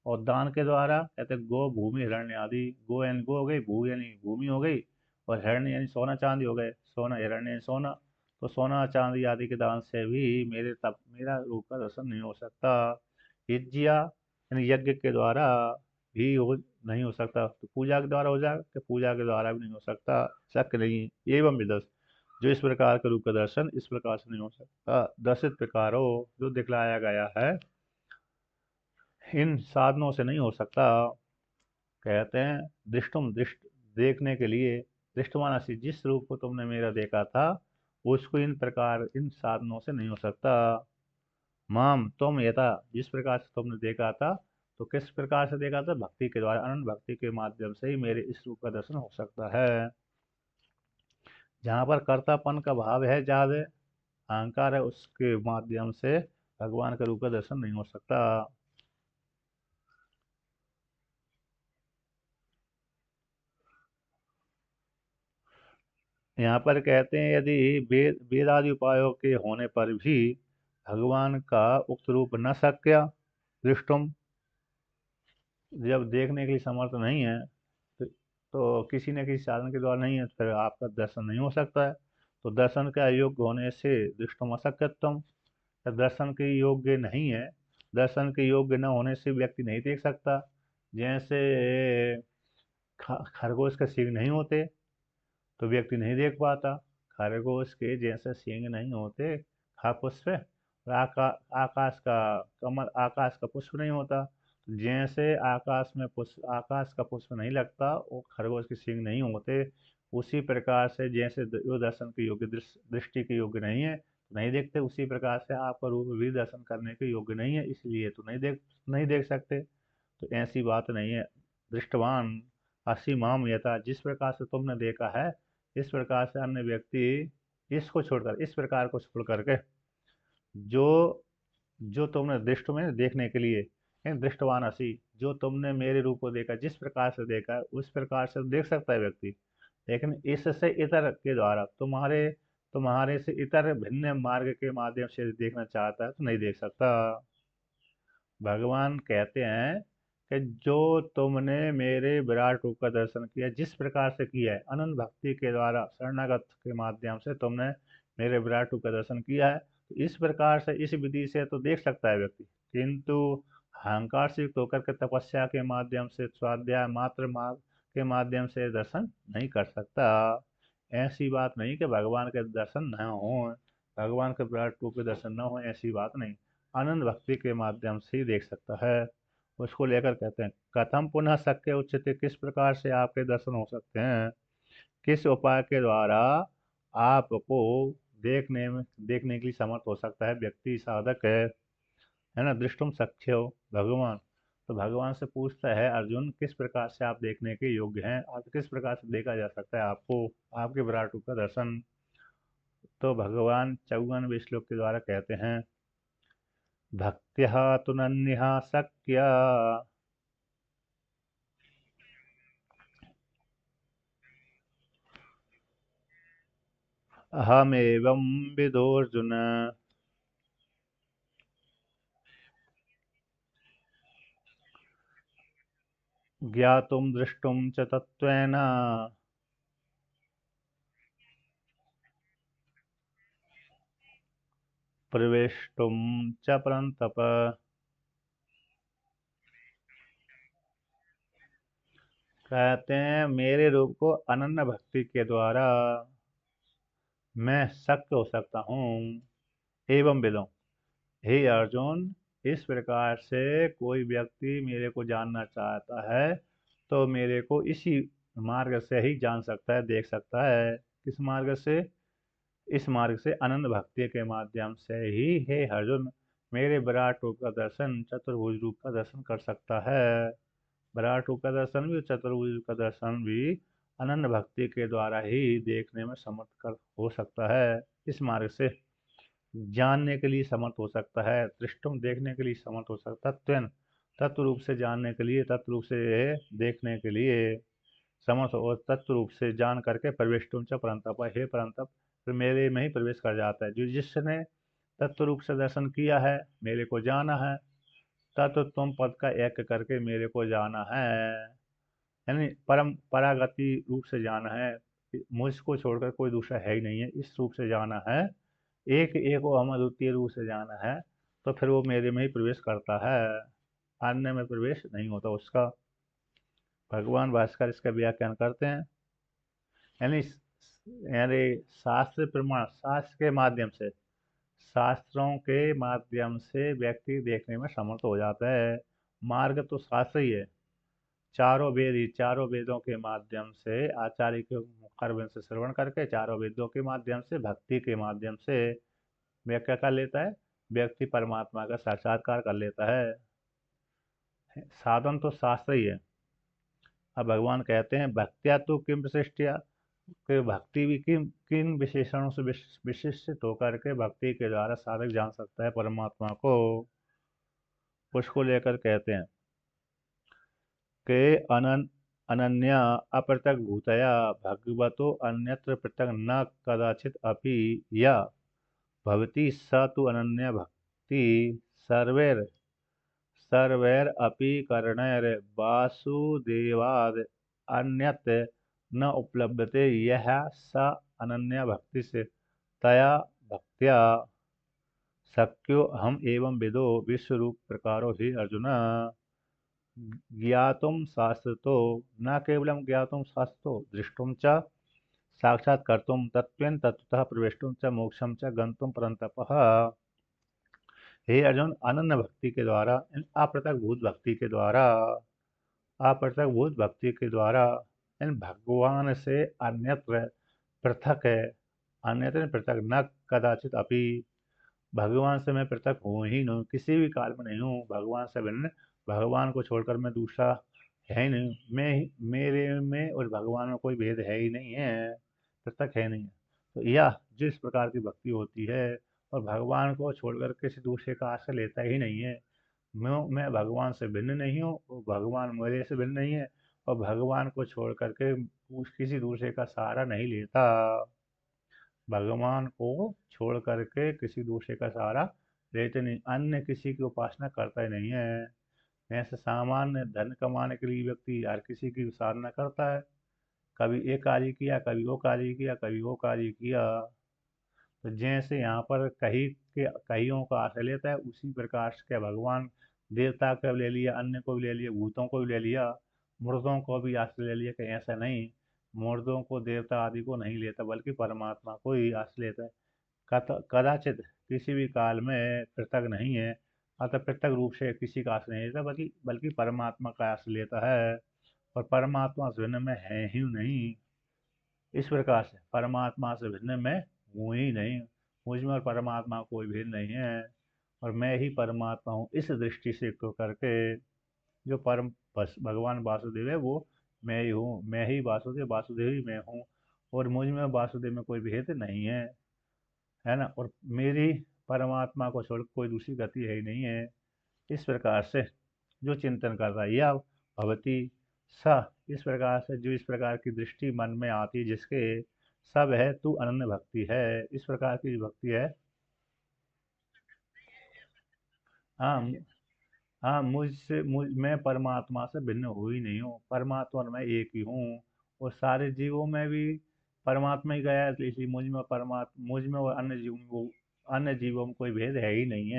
A: और दान के द्वारा कहते गो भूमि हिरण्य आदि, गो यानी गो हो गई, भू यानी भूमि हो गई, और हिरण्य यानी सोना चांदी हो गए, सोना हिरण्य यानी सोना। तो सोना चांदी आदि के दान से भी मेरा रूप का दर्शन नहीं हो सकता। यज्ञ यानी यज्ञ के द्वारा भी नहीं हो सकता। तो पूजा के द्वारा हो जाएगा कि पूजा के द्वारा भी नहीं हो सकता, शक नहीं। एवं विदस जो इस प्रकार के रूप का दर्शन इस प्रकार से नहीं हो सकता। दर्शित प्रकारों जो दिखलाया गया है इन साधनों से नहीं हो सकता। कहते हैं दृष्ट देखने के लिए, दृष्टवान जिस रूप को तुमने मेरा देखा था उसको इन प्रकार इन साधनों से नहीं हो सकता। माम तुम यथा जिस प्रकार से तुमने देखा था, तो किस प्रकार से देखा था? भक्ति के द्वारा, अनंत भक्ति के माध्यम से ही मेरे इस रूप का दर्शन हो सकता है। जहाँ पर कर्तापन का भाव है, ज्यादा अहंकार है, उसके माध्यम से भगवान के रूप का दर्शन नहीं हो सकता। यहाँ पर कहते हैं यदि वेद आदि उपायों के होने पर भी भगवान का उक्त रूप न शक्य दृष्टुम, जब देखने के लिए समर्थ नहीं है तो किसी न किसी साधन के द्वारा नहीं है, तो फिर आपका दर्शन नहीं हो सकता है। तो दर्शन का योग्य होने से दृष्टुम अशक्यत्वम, दर्शन के योग्य नहीं है, दर्शन के योग्य न होने से व्यक्ति नहीं देख सकता। जैसे खरगोश के सींग नहीं होते तो व्यक्ति नहीं देख पाता, खरगोश के जैसे सींग नहीं होते पुष्प, और आकाश का पुष्प नहीं होता। जैसे आकाश का पुष्प नहीं लगता, वो खरगोश के सींग नहीं होते। उसी प्रकार से जैसे जो दर्शन के योग्य दृष्टि के योग्य नहीं है, नहीं देखते, उसी प्रकार से आपका रूप भी दर्शन करने के योग्य नहीं है, इसलिए तो नहीं देख सकते। तो ऐसी बात नहीं है। दृष्टवान असीमाम यथा जिस प्रकार से तुमने देखा है, इस प्रकार से अन्य व्यक्ति इसको छोड़कर, इस प्रकार को छोड़ करके, जो जो तुमने दृष्ट में देखने के लिए दृष्टवान असी, जो तुमने मेरे रूप को देखा, जिस प्रकार से देखा है उस प्रकार से देख सकता है व्यक्ति। लेकिन इससे इतर के द्वारा, तुम्हारे तुम्हारे से इतर भिन्न मार्ग के माध्यम से देखना चाहता है तो नहीं देख सकता। भगवान कहते हैं कि जो तुमने मेरे विराट रूप का दर्शन किया, जिस प्रकार से किया है अनंत भक्ति के द्वारा, शरणागत के माध्यम से तुमने मेरे विराट रूप का दर्शन किया है, तो इस प्रकार से इस विधि से तो देख सकता है व्यक्ति। किंतु अहंकार से युक्त होकर के तपस्या के माध्यम से, स्वाध्याय मात्र मार्ग के माध्यम से दर्शन नहीं कर सकता। ऐसी बात नहीं कि भगवान के दर्शन न हो, भगवान के विराट रूप के दर्शन न हो, ऐसी बात नहीं। आनंद भक्ति के माध्यम से ही देख सकता है। उसको लेकर कहते हैं कथम पुनः शक्य उच्चते, किस प्रकार से आपके दर्शन हो सकते हैं, किस उपाय के द्वारा आपको देखने के लिए समर्थ हो सकता है व्यक्ति, साधक है ना। दृष्टुम सख्य हो भगवान, तो भगवान से पूछता है अर्जुन, किस प्रकार से आप देखने के योग्य हैं, आप किस प्रकार से देखा जा सकता है आपको, आपके विराट रूप का दर्शन। तो भगवान 54वें श्लोक के द्वारा कहते हैं भक्त्या तु नन्यः शक्य अहमेवं विदोऽर्जुन ज्ञातुं द्रष्टुं च तत्त्वेन प्रवेष्टुं च परन्तप। कहते हैं मेरे रूप को अनन्य भक्ति के द्वारा मैं शक्त हो सकता हूँ। एवं विदो, हे अर्जुन, इस प्रकार से कोई व्यक्ति मेरे को जानना चाहता है तो मेरे को इसी मार्ग से ही जान सकता है, देख सकता है। किस मार्ग से? इस मार्ग से अनंत भक्ति के माध्यम से ही हे अर्जुन मेरे विराट रूप का दर्शन, चतुर्भुज रूप का दर्शन कर सकता है। विराट रूप का दर्शन भी, चतुर्भुज रूप का दर्शन भी अनंत भक्ति के द्वारा ही देखने में समर्थ कर हो सकता है। इस मार्ग से जानने के लिए समर्थ हो सकता है, दृष्टुम देखने के लिए समर्थ हो सकता है, त्वेन तत्व रूप से जानने के लिए, तत्व रूप से देखने के लिए समर्थ, और तत्व रूप से जान करके प्रविष्टुम च परंतप, हे परंतप फिर मेरे में ही प्रवेश कर जाता है। जो जिसने तत्व रूप से दर्शन किया है, मेरे को जाना है, तत्व तुम पद का एक करके मेरे को जाना है, यानी परम परागति रूप से जाना है। मुझको छोड़कर कोई दूसरा है ही नहीं है, इस रूप से जाना है, एक एक वो हम अद्वितीय रूप से जाना है, तो फिर वो मेरे में ही प्रवेश करता है, अन्य में प्रवेश नहीं होता उसका। भगवान भास्कर इसका व्याख्यान करते हैं, यानी यानी शास्त्र प्रमाण, शास्त्र के माध्यम से, शास्त्रों के माध्यम से व्यक्ति देखने में समर्थ हो जाता है। मार्ग तो शास्त्र ही है, चारों वेद ही, चारों वेदों के माध्यम से आचार्य के मुखारबिंद से श्रवण करके, चारों वेदों के माध्यम से, भक्ति के माध्यम से व्याख्या कर लेता है, व्यक्ति परमात्मा का साक्षात्कार कर लेता है। साधन तो शास्त्र ही है। अब भगवान कहते हैं भक्त्या तो किम विशिष्टया, कि भक्ति भी किन किन विशेषणों से विशिष्ट होकर के भक्ति के द्वारा साधक जान सकता है परमात्मा को, उसको लेकर कहते हैं कि अनन्या अपृथक भूतया भगवतो अन्यत्र पृथक न कदाचित अपि या भवति स तु अनन्या भक्ति सर्वैर सर्वैरपि करणैर वासुदेवाद अन्यत् न उपलभ्यते, यह स अनन्या भक्ति से तया भक्त्या शक्यो हम एवं विदो विश्वरूप प्रकारो ही अर्जुन। ज्ञातुम शास्त्रतो न केवलम ज्ञातुम शास्त्रो दृष्टुम च साक्षात्कर्तुम तत्त्वेन तत्त्वतः प्रवेष्टुम च मोक्षम च गंतुम परंतपः। हे अर्जुन, अनन्य भक्ति के द्वारा, अपृथक भूत भक्ति के द्वारा, अपृथक भूत भक्ति के द्वारा इन भगवान से अन्यत्र पृथक है, अन्यत्र पृथक न कदाचित अपि, भगवान से मैं पृथक हूँ ही नहीं, किसी भी काल में नहीं हूँ भगवान से भिन्न, भगवान को छोड़कर मैं दूसरा है ही नहीं, मेरे में और भगवान में कोई भेद है ही नहीं है, पृथक है नहीं। तो यह जिस प्रकार की भक्ति होती है और भगवान को छोड़कर किसी दूसरे का आश्रय लेता ही नहीं है, मैं भगवान से भिन्न नहीं हूँ और भगवान मेरे से भिन्न नहीं है, और भगवान को छोड़ करके किसी दूसरे का सहारा नहीं लेता, भगवान को छोड़ करके किसी दूसरे का सहारा लेते नहीं, अन्य किसी की उपासना करता ही नहीं है। ऐसे सामान्य धन कमाने के लिए व्यक्ति हर किसी की साधना करता है, कभी ये कार्य किया, कभी वो कार्य किया, कभी वो कार्य किया। तो जैसे यहाँ पर कईयों का आश्रय लेता है, उसी प्रकार से भगवान देवता को भी ले लिया, अन्य को भी ले लिया, भूतों को भी ले लिया, मुर्दों को भी आश्रय ले लिया, कहीं ऐसा नहीं, मुर्दों को देवता आदि को नहीं लेता बल्कि परमात्मा को ही आश्रय लेता है। कदाचित किसी भी काल में पृथक नहीं है, अतः पृथक रूप से किसी का आश्रय नहीं लेता, बल्कि बल्कि परमात्मा का आश्रय लेता है, और परमात्मा से भिन्न में है ही नहीं। इस प्रकार से परमात्मा से भिन्न मैं हूँ ही नहीं, मुझ में और परमात्मा कोई भेद नहीं है, और मैं ही परमात्मा हूँ, इस दृष्टि से तो करके जो परम भगवान वासुदेव है वो मैं ही हूँ, मैं ही वासुदेव, वासुदेव ही मैं हूँ, और मुझ में वासुदेव में कोई भेद नहीं है ना, और मेरी परमात्मा को छोड़ कोई दूसरी गति है ही नहीं है। इस प्रकार से जो चिंतन कर रहा है या भवती स, इस प्रकार से जो इस प्रकार की दृष्टि मन में आती है जिसके, सब है तू अनन्य भक्ति है, इस प्रकार की भक्ति है। हाँ हाँ, मैं परमात्मा से भिन्न हुई ही नहीं हूँ, परमात्मा और मैं एक ही हूँ, और सारे जीवों में भी परमात्मा ही गया है, तो इसलिए मुझ में और अन्य जीवों में कोई भेद है ही नहीं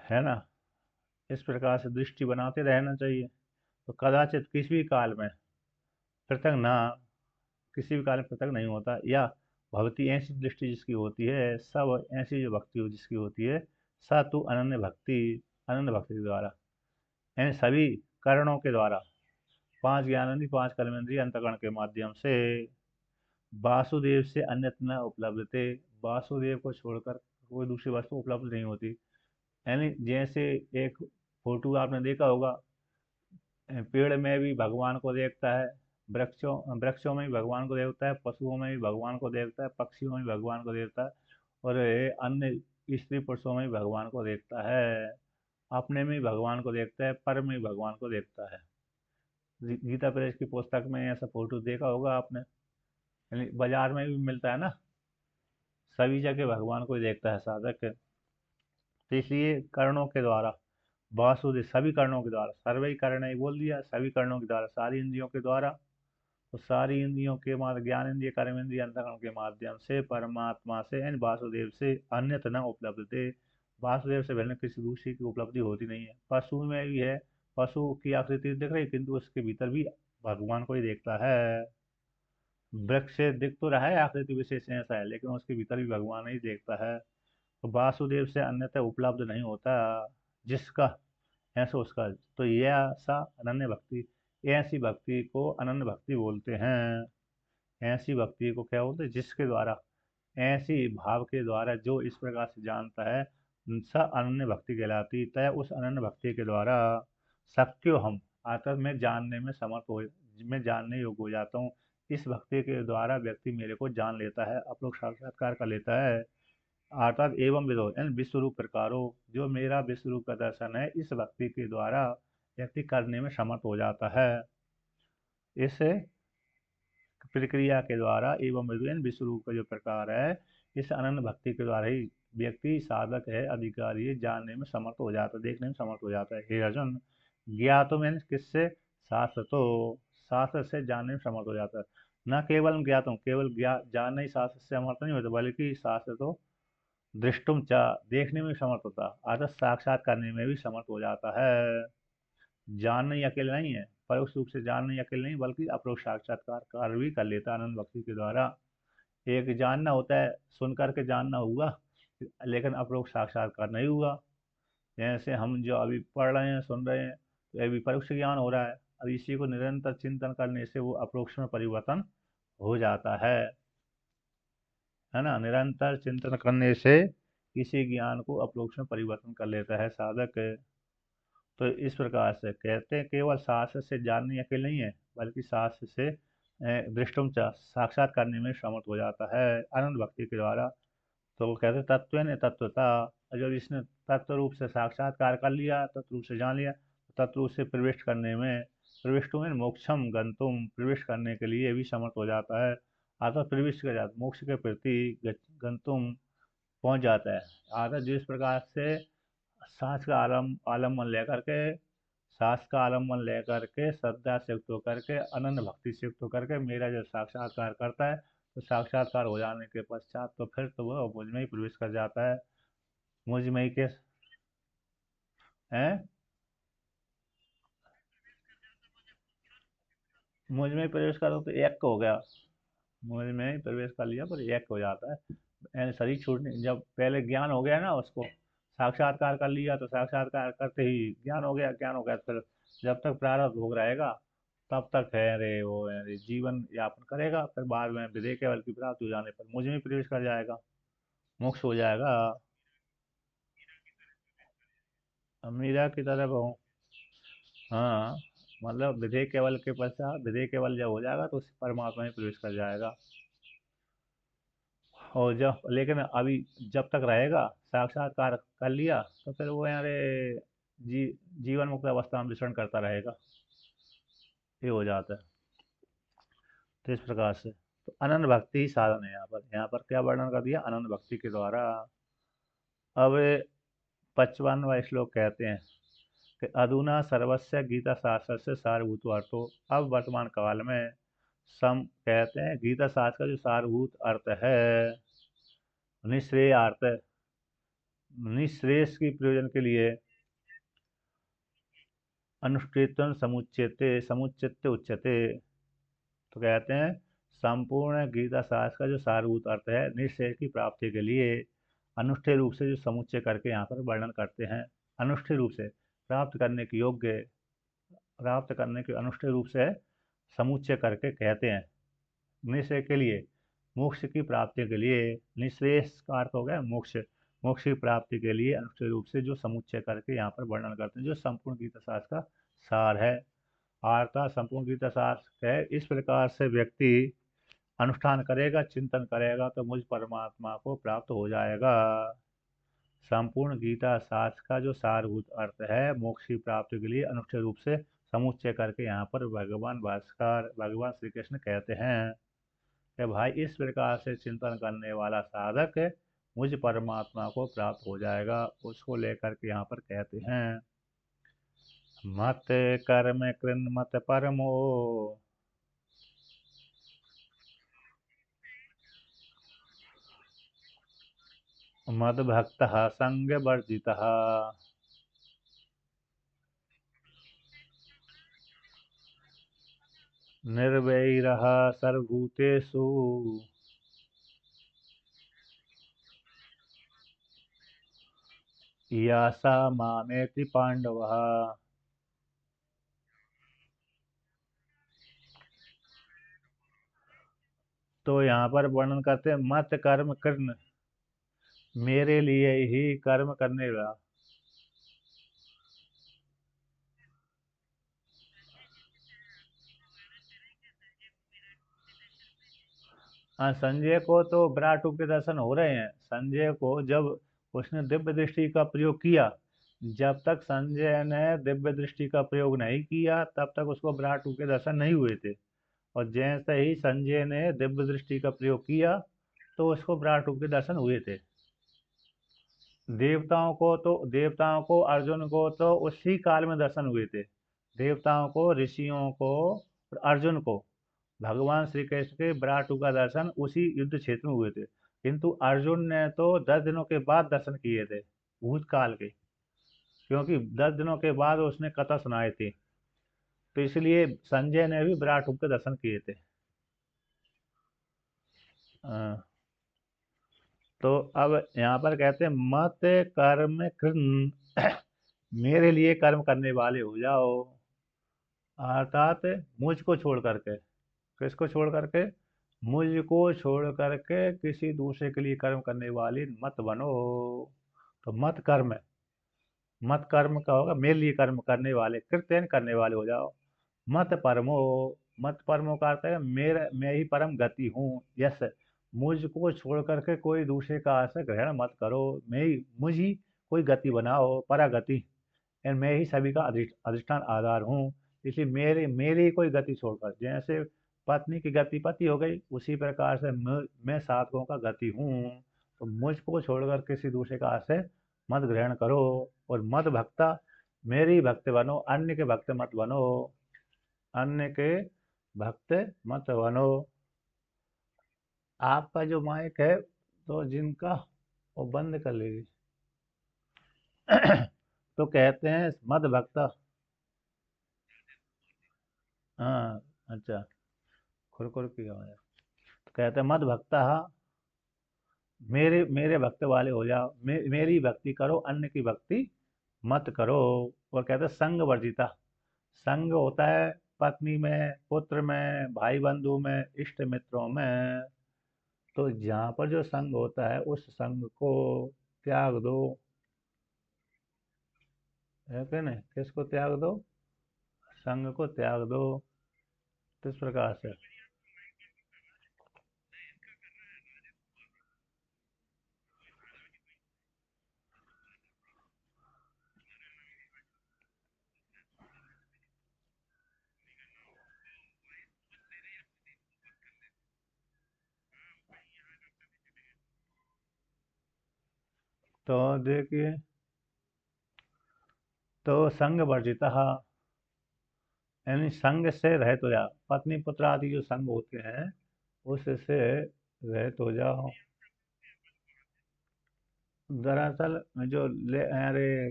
A: है ना। इस प्रकार से दृष्टि बनाते रहना चाहिए। तो कदाचित किसी भी काल में पृथक ना, किसी भी काल में पृथक नहीं होता। या भक्ति ऐसी दृष्टि जिसकी होती है, सब ऐसी जो भक्ति हो जिसकी होती है, सा तू अनन्य भक्ति, अनन्य भक्ति के द्वारा, यानी सभी करणों के द्वारा, पांच ज्ञानेंद्रिय पांच कर्मेंद्रिय अंतकरण के माध्यम से वासुदेव से अन्यत्र न उपलब्ध थे। वासुदेव को छोड़कर कोई दूसरी वस्तु उपलब्ध नहीं होती। यानी जैसे एक फोटो आपने देखा होगा, पेड़ में भी भगवान को देखता है, वृक्षों वृक्षों में भी भगवान को देखता है, पशुओं में भी भगवान को देखता है, पक्षियों में भी भगवान को देखता है, और ये अन्य स्त्री पुरुषों में भी भगवान को देखता है, अपने में भी भगवान को देखता है, पर में भी भगवान को देखता है। गीता प्रेस की पुस्तक में ऐसा फोटो देखा होगा आपने, यानी बाजार में भी मिलता है ना, सभी जगह भगवान को ही देखता है साधक। तो इसलिए कर्णों के द्वारा वासुदेव, सभी कर्णों के द्वारा, सर्वै कर्ण ही बोल दिया, सभी कर्णों के द्वारा, सारी इंद्रियों के द्वारा, तो सारी इंद्रियों के माध्यम, ज्ञान इंद्रिय कर्म इंद्रिय अंतकरण के माध्यम से परमात्मा से यानी वासुदेव से अन्यत्र न उपलब्ध थे। वासुदेव से भिन्न किसी दूसरी की उपलब्धि होती नहीं है। पशु में भी है, पशु की आकृति दिख रही, किंतु उसके भीतर भी भगवान को ही देखता है। वृक्ष से दिख तो रहा है, आकृति विशेष ऐसा है, लेकिन उसके भीतर भी भगवान ही देखता है। तो वासुदेव से अन्यथा उपलब्ध नहीं होता जिसका, ऐसा उसका। तो यह ऐसा अनन्य भक्ति, ऐसी भक्ति को अनन्य भक्ति बोलते हैं। ऐसी भक्ति को क्या बोलते हैं, जिसके द्वारा, ऐसी भाव के द्वारा जो इस प्रकार से जानता है, स अनन्य भक्ति कहलाती। तय उस अनन्य भक्ति के द्वारा शक्यो हम, अर्थात मैं जानने में समर्थ हो, मैं जानने योग्य हो जाता हूँ। इस भक्ति के द्वारा व्यक्ति मेरे को जान लेता है, अपरोक्ष साक्षात्कार कर लेता है। अर्थात एवं विदो यानी विश्व रूप प्रकारो, जो मेरा विश्व रूप का दर्शन है, इस भक्ति के द्वारा व्यक्ति करने में समर्थ हो जाता है। इस प्रक्रिया के द्वारा एवं विदो यानी विश्व रूप का जो प्रकार है, इस अनन्य भक्ति के द्वारा ही व्यक्ति साधक है, अधिकारी है, जानने में समर्थ हो जाता है, देखने में समर्थ हो जाता है। हे अर्जुन, ज्ञातुम यानी किससे, शास्त्र, तो शास्त्र से जानने में समर्थ हो जाता है। न केवल ज्ञातुम, केवल जानना ही शास्त्र से समर्थ नहीं होता, बल्कि शास्त्र तो दृष्टुम चा, देखने में समर्थ होता, अर्थात साक्षात करने में भी समर्थ हो जाता है। जानना ही अकेले नहीं है, परोक्ष रूप से जानना ही अकेले नहीं, बल्कि अपरोक्ष साक्षात्कार कार्य भी कर लेता है आनंद भक्ति के द्वारा। एक जानना होता है, सुन करके जानना हुआ, लेकिन अपरोक्ष साक्षात्कार नहीं हुआ। जैसे हम जो अभी पढ़ रहे हैं, सुन रहे हैं, तो अभी परोक्ष ज्ञान हो रहा है। अब इसी को निरंतर चिंतन करने से वो अपरोक्ष में परिवर्तन हो जाता है ना। निरंतर चिंतन करने से किसी ज्ञान को अपरोक्ष में परिवर्तन कर लेता है साधक। तो इस प्रकार से कहते हैं, केवल शास्त्र से जानने अकेले नहीं है, बल्कि शास्त्र से दृष्टुम च, साक्षात करने में समर्थ हो जाता है आनंद भक्ति के द्वारा। तो वो कहते हैं तत्व ने तत्वता, जब इसने तत्व रूप से साक्षात्कार कर लिया, तत्व रूप से जान लिया, तो तत्व रूप से प्रविष्ट करने में, प्रविष्ट में मोक्षम गंतुम, प्रविष्ट करने के लिए भी समर्थ हो जाता है। अर्थात प्रविष्ट कर जाता, मोक्ष के प्रति गंतुम, पहुंच जाता है। अर्थात जिस प्रकार से सांस का आलम्बन लेकर के, सांस का आलम्बन लेकर के श्रद्धा से युक्त होकर के, अनन्य भक्ति से युक्त होकर के मेरा जब साक्षात्कार करता है, तो साक्षात्कार हो जाने के पश्चात तो फिर तो वह मुझ में ही प्रवेश कर जाता है। मुझ में ही के हैं, मुझ में ही प्रवेश करो तो एक हो गया, मुझ में ही प्रवेश कर लिया पर एक हो जाता है। यानी शरीर छूटने, जब पहले ज्ञान हो गया ना, उसको साक्षात्कार कर लिया, तो साक्षात्कार करते ही ज्ञान हो गया, ज्ञान हो गया, फिर जब तक प्रारब्ध भोग रहेगा तब तक है रे वो है रे, जीवन यापन करेगा, फिर बाद में विधेय केवल की प्राप्ति हो जाने पर मुझ में प्रवेश कर जाएगा, मोक्ष हो जाएगा। मीरा की तरफ हूँ। हाँ, मतलब विधेय केवल के पश्चात, विधेय केवल जब हो जाएगा तो उस परमात्मा में प्रवेश कर जाएगा। और जब, लेकिन अभी जब तक रहेगा, साक्षात्कार कर लिया, तो फिर वो यारे जी जीवन मुक्त अवस्था में विचरण करता रहेगा, ये हो जाता है। तो इस प्रकार से तो अनन्य भक्ति ही साधन है। यहाँ पर क्या वर्णन कर दिया, अनन्य भक्ति के द्वारा। अब 55वां श्लोक कहते हैं कि अधुना सर्वस्य गीता शास्त्र से सारभूत अर्थो, अब वर्तमान काल में सम कहते हैं गीता शास्त्र का जो सारभूत अर्थ है, निश्रेय अर्थ, निश्रेयस की प्रयोजन के लिए, अनुष्ठितम समुच्यते समुच्यते उच्यते। तो कहते हैं संपूर्ण गीता शास्त्र का जो सारभूत अर्थ है निश्चय की प्राप्ति के लिए अनुष्ठेय रूप से जो समुच्चय करके यहाँ पर वर्णन करते हैं। अनुष्ठेय रूप से प्राप्त करने के योग्य, प्राप्त करने के अनुष्ठेय रूप से समुच्चय करके कहते हैं। निश्चय के लिए, मोक्ष की प्राप्ति के लिए, निश्रेष का अर्थ हो गया मोक्ष, मोक्ष की प्राप्ति के लिए अनुष्ठेय रूप से जो समुच्चय करके यहाँ पर वर्णन करते हैं, जो संपूर्ण गीता शास्त्र का सार है। अर्थात संपूर्ण गीता शास्त्र है इस प्रकार से व्यक्ति अनुष्ठान करेगा, चिंतन करेगा तो मुझ परमात्मा को प्राप्त हो जाएगा। संपूर्ण गीता शास्त्र का जो सारभूत अर्थ है मोक्ष की प्राप्ति के लिए अनुष्ठेय रूप से समुच्चय करके यहाँ पर भगवान भास्कर, भगवान श्री कृष्ण कहते हैं कि भाई इस प्रकार से चिंतन करने वाला साधक मुझ परमात्मा को प्राप्त हो जाएगा। उसको लेकर के यहाँ पर कहते हैं मत कर्म कृन मत परमो मद भक्त संग वर्जित। निर्वैरः सर्वभूतेषु यासा मामेति पांडवः। तो यहाँ पर वर्णन करते हैं मत कर्म कृन, मेरे लिए ही कर्म करने वाला। हाँ, संजय को तो विराट रूप के दर्शन हो रहे हैं। संजय को जब उसने दिव्य दृष्टि का प्रयोग किया, जब तक संजय ने दिव्य दृष्टि का प्रयोग नहीं किया तब तक उसको विराट रूप के दर्शन नहीं हुए थे। और जैसे ही संजय ने दिव्य दृष्टि का प्रयोग किया तो उसको विराट रूप के दर्शन हुए थे। देवताओं को अर्जुन को तो उसी काल में दर्शन हुए थे। देवताओं को, ऋषियों को और अर्जुन को भगवान श्री कृष्ण के विराट रूप का दर्शन उसी युद्ध क्षेत्र में हुए थे। किंतु अर्जुन ने तो 10 दिनों के बाद दर्शन किए थे, भूतकाल के, क्योंकि 10 दिनों के बाद उसने कथा सुनाई थी। तो इसलिए संजय ने भी विराट रूप के दर्शन किए थे। अ, तो अब यहाँ पर कहते हैं मत कर्म कृन मेरे लिए कर्म करने वाले हो जाओ। अर्थात मुझको छोड़ करके, किसको छोड़ करके, मुझको छोड़ करके किसी दूसरे के लिए कर्म करने वाली मत बनो। तो मत कर्म, मत कर्म का होगा मेरे लिए कर्म करने वाले, कृत्यन करने वाले हो जाओ। मत परमो, मत परमो का अर्थ है मेरा, मैं ही परम गति हूँ। यस, मुझको छोड़ करके कोई दूसरे का आश्रय ग्रहण मत करो। मुझ ही कोई गति बनाओ, परागति। और मैं ही सभी का अधिष्ठान आधार हूँ। इसलिए मेरी कोई गति छोड़कर, जैसे पत्नी की गति पति हो गई, उसी प्रकार से मैं साधकों का गति हूँ। तो मुझको छोड़कर किसी दूसरे का आश्रय मत ग्रहण करो। और मत भक्ता, मेरी भक्त बनो, अन्य के भक्त मत बनो, अन्य के भक्त मत बनो। आपका जो माइक है तो जिनका वो बंद कर लीजिए। तो कहते हैं मत भक्ता। हाँ, अच्छा, खुरखुर की आवाज है। तो कहते हैं मत भक्ता, मेरे मेरे भक्त वाले हो जाओ, मेरी भक्ति करो, अन्य की भक्ति मत करो। और कहते हैं संग वर्जिता, संग होता है पत्नी में, पुत्र में, भाई बंधु में, इष्ट मित्रों में। तो जहाँ पर जो संग होता है उस संग को त्याग दो। है कि नहीं, किसको त्याग दो, संग को त्याग दो। तो इस प्रकार से तो देखिए, तो संग वर्जिता, यानी संग से रहित हो जाओ, पत्नी पुत्र आदि जो संग होते हैं उससे रहित हो जाओ। दरअसल जो ले, अरे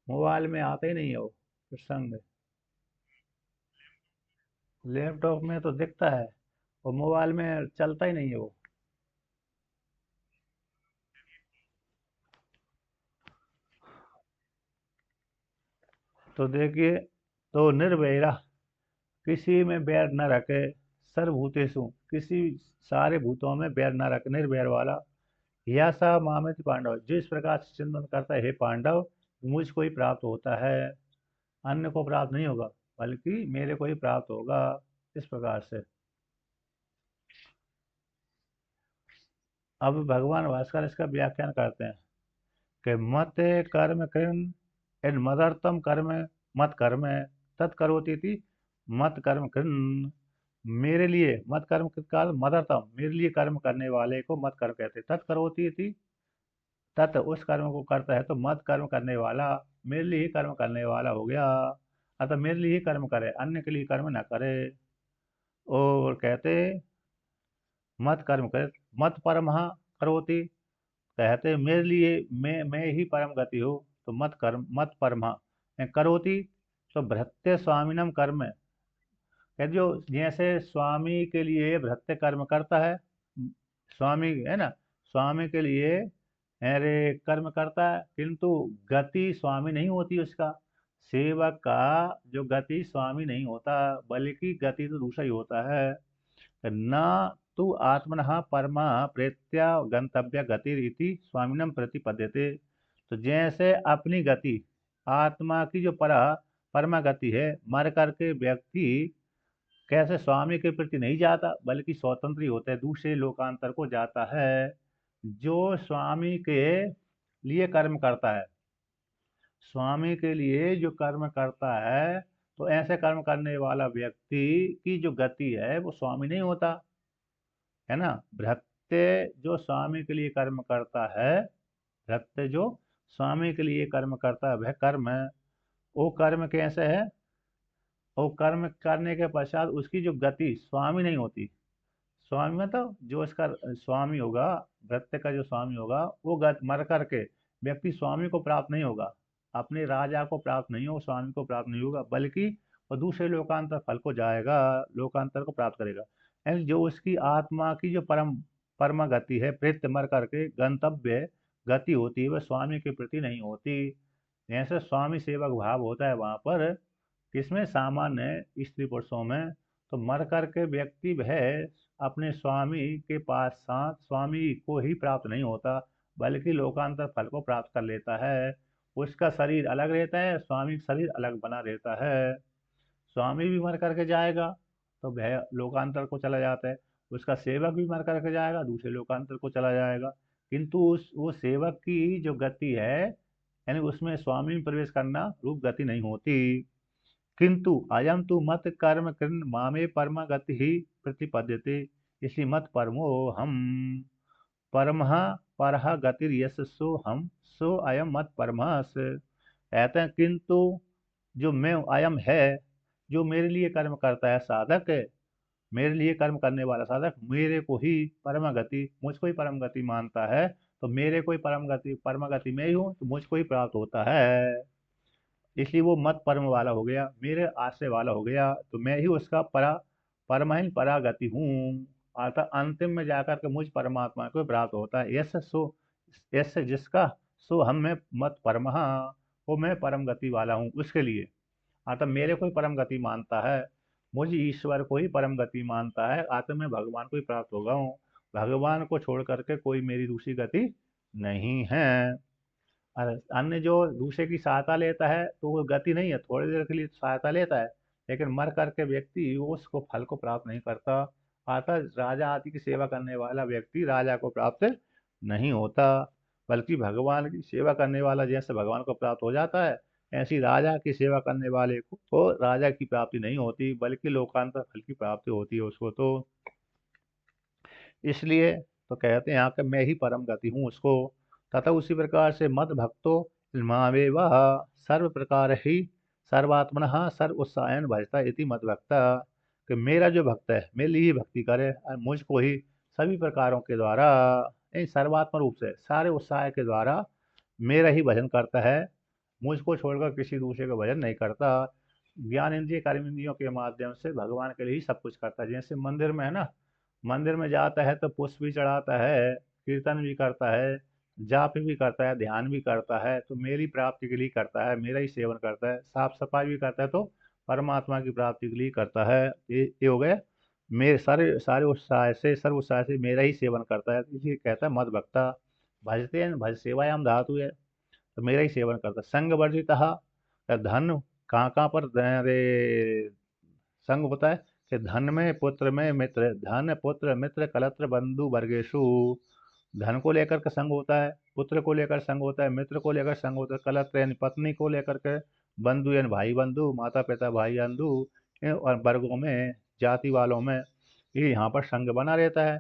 A: मोबाइल में आते ही नहीं है वो, तो संग। लैपटॉप में तो दिखता है और मोबाइल में चलता ही नहीं है वो। तो देखिए, तो निर्वैरा, किसी में बैर न रखे, सर्वभूतेषु, किसी सारे भूतों में बैर न रखे, निर्वैर वाला। यह सा मामित पांडव, जिस प्रकार से चिंतन करता है हे पांडव, मुझको ही प्राप्त होता है, अन्य को प्राप्त नहीं होगा, बल्कि मेरे को ही प्राप्त होगा। इस प्रकार से अब भगवान भास्कर इसका व्याख्यान करते हैं कि मत कर्म कृन इन मदर्थम कर्म मत कर्म तत्करोती थी, मत कर्म कृन, मेरे लिए मत कर्म काल मदर्थम, मेरे लिए कर्म करने वाले को मत कर्म कहते, तत्करोती थी, तत् उस कर्म को करता है, तो मत कर्म करने वाला, मेरे लिए ही कर्म करने वाला हो गया। अतः मेरे लिए ही कर्म करे, अन्य के लिए कर्म न करे। और कहते मत कर्म करे, मत परमः करोति, कहते मेरे लिए मैं ही परम गति हूँ। तो मत कर्म मत परमा करोति, तो भृत्य स्वामीनम कर्म, कहते जो जैसे स्वामी के लिए भृत्य कर्म करता है, स्वामी है ना, स्वामी के लिए अरे कर्म करता है, किंतु गति स्वामी नहीं होती उसका, सेवक का जो गति स्वामी नहीं होता, बल्कि गति तो दूसरा ही होता है। न तु आत्मनः परमा प्रेत्या गंतव्य गतिरिति स्वामिनम प्रतिपद्यते, तो जैसे अपनी गति, आत्मा की जो परमा गति है, मर करके व्यक्ति कैसे स्वामी के प्रति नहीं जाता, बल्कि स्वतंत्र ही होता है, दूसरे लोकांतर को जाता है। जो स्वामी के लिए कर्म करता है, स्वामी के लिए जो कर्म करता है, तो ऐसे कर्म करने वाला व्यक्ति की जो गति है वो स्वामी नहीं होता, है ना। भृत्य जो स्वामी के लिए कर्म करता है, भृत्य जो स्वामी के लिए कर्म करता है, वह कर्म है। वो कर्म कैसे है, वो कर्म करने के पश्चात उसकी जो गति स्वामी नहीं होती, स्वामी मतलब जो इसका स्वामी होगा, भृत्य का जो स्वामी होगा, वो मर करके व्यक्ति स्वामी को प्राप्त नहीं होगा, अपने राजा को प्राप्त नहीं होगा, स्वामी को प्राप्त नहीं होगा, बल्कि वो दूसरे लोकांतर फल को जाएगा, लोकांतर को प्राप्त करेगा। एंड जो उसकी आत्मा की जो परमा गति है, प्रेत्य मर करके गंतव्य गति होती है, वह स्वामी के प्रति नहीं होती। जैसे स्वामी सेवक भाव होता है वहां पर, किसमें, सामान्य स्त्री पुरुषों में, तो मर करके व्यक्ति वह अपने स्वामी के पास साथ स्वामी को ही प्राप्त नहीं होता, बल्कि लोकांतर फल को प्राप्त कर लेता है। उसका शरीर अलग रहता है, स्वामी का शरीर अलग बना रहता है। स्वामी भी मर करके जाएगा तो वह लोकांतर को चला जाता है, उसका सेवक भी मर करके जाएगा, दूसरे लोकांतर को चला जाएगा, किंतु उस वो सेवक की जो गति है, यानी उसमें स्वामी में प्रवेश करना रूप गति नहीं होती। किंतु अयम तु मत कर्म कृन मामे परमा गति ही प्रतिपद्यते, इसी मत परमो हम परमः परः गतिर यस सो हम सो अयम मत परमहस, कहते हैं किंतु जो मैं अयम है, जो मेरे लिए कर्म करता है साधक है, मेरे लिए कर्म करने वाला साधक मेरे को ही परम गति, मुझको ही परम गति मानता है, तो मेरे को ही परम गति में ही हूँ, तो मुझको ही प्राप्त होता है, इसलिए वो मत परम वाला हो गया, मेरे आश्रय वाला हो गया, तो मैं ही उसका परमहीन परागति हूँ, अर्थात अंतिम में जाकर के मुझ परमात्मा को प्राप्त होता है। यस सो, यस जिसका, सो हम में मत परमहा, वो मैं परम गति वाला हूँ उसके लिए, अर्थात मेरे को ही परम गति मानता है, मुझ ईश्वर को ही परम गति मानता है, अतः मैं भगवान को ही प्राप्त हो गया हूँ, भगवान को छोड़ करके कोई मेरी दूसरी गति नहीं है। अन्य जो दूसरे की सहायता लेता है तो वो गति नहीं है, थोड़ी देर के लिए सहायता लेता है, लेकिन मर करके व्यक्ति वो उसको फल को प्राप्त नहीं करता, अतः राजा आदि की सेवा करने वाला व्यक्ति राजा को प्राप्त नहीं होता, बल्कि भगवान की सेवा करने वाला जैसे भगवान को प्राप्त हो जाता है, ऐसी राजा की सेवा करने वाले को तो राजा की प्राप्ति नहीं होती, बल्कि लोकांतर फल की प्राप्ति होती है उसको। तो इसलिए तो कहते हैं यहाँ के मैं ही परम गति हूँ उसको। तथा उसी प्रकार से मद भक्तो मामेव सर्व प्रकार ही सर्वात्मनः सर्व उत्साहन भजता इति मद भक्ता, कि मेरा जो भक्त है मेरे लिए ही भक्ति करे और मुझको ही सभी प्रकारों के द्वारा, सर्वात्म रूप से सारे उत्साह के द्वारा मेरा ही भजन करता है, मुझको छोड़कर किसी दूसरे का भजन नहीं करता। ज्ञान इंद्रिय कर्म इंद्रियों के माध्यम से भगवान के लिए ही सब कुछ करता है। जैसे मंदिर में है ना, मंदिर में जाता है तो पुष्प भी चढ़ाता है, कीर्तन भी करता है, जाप भी करता है, ध्यान भी करता है, तो मेरी प्राप्ति के लिए करता है, मेरा ही सेवन करता है। साफ सफाई भी करता है तो परमात्मा की प्राप्ति के लिए करता है। ये हो गया, मेरे सारे सारे उत्साह से सर्व उत्साह से मेरा ही सेवन करता है, इसी कहता है मद भक्ता भजते हैं। भज सेवायाम धातु है, तो मेरा ही सेवन करता है। संग वर्जित, धन कहाँ कहाँ पर अरे संग होता है कि धन में, पुत्र में, मित्र, धन पुत्र मित्र कलत्र बंधु वर्गेशु। धन को लेकर के संग होता है, पुत्र को लेकर संग होता है, मित्र को लेकर संग होता है, कलत्र यानी पत्नी को लेकर के, बंधु यानी भाई बंधु, माता पिता भाई बंधु, और वर्गों में, जाति वालों में, ये यहाँ पर संग बना रहता है।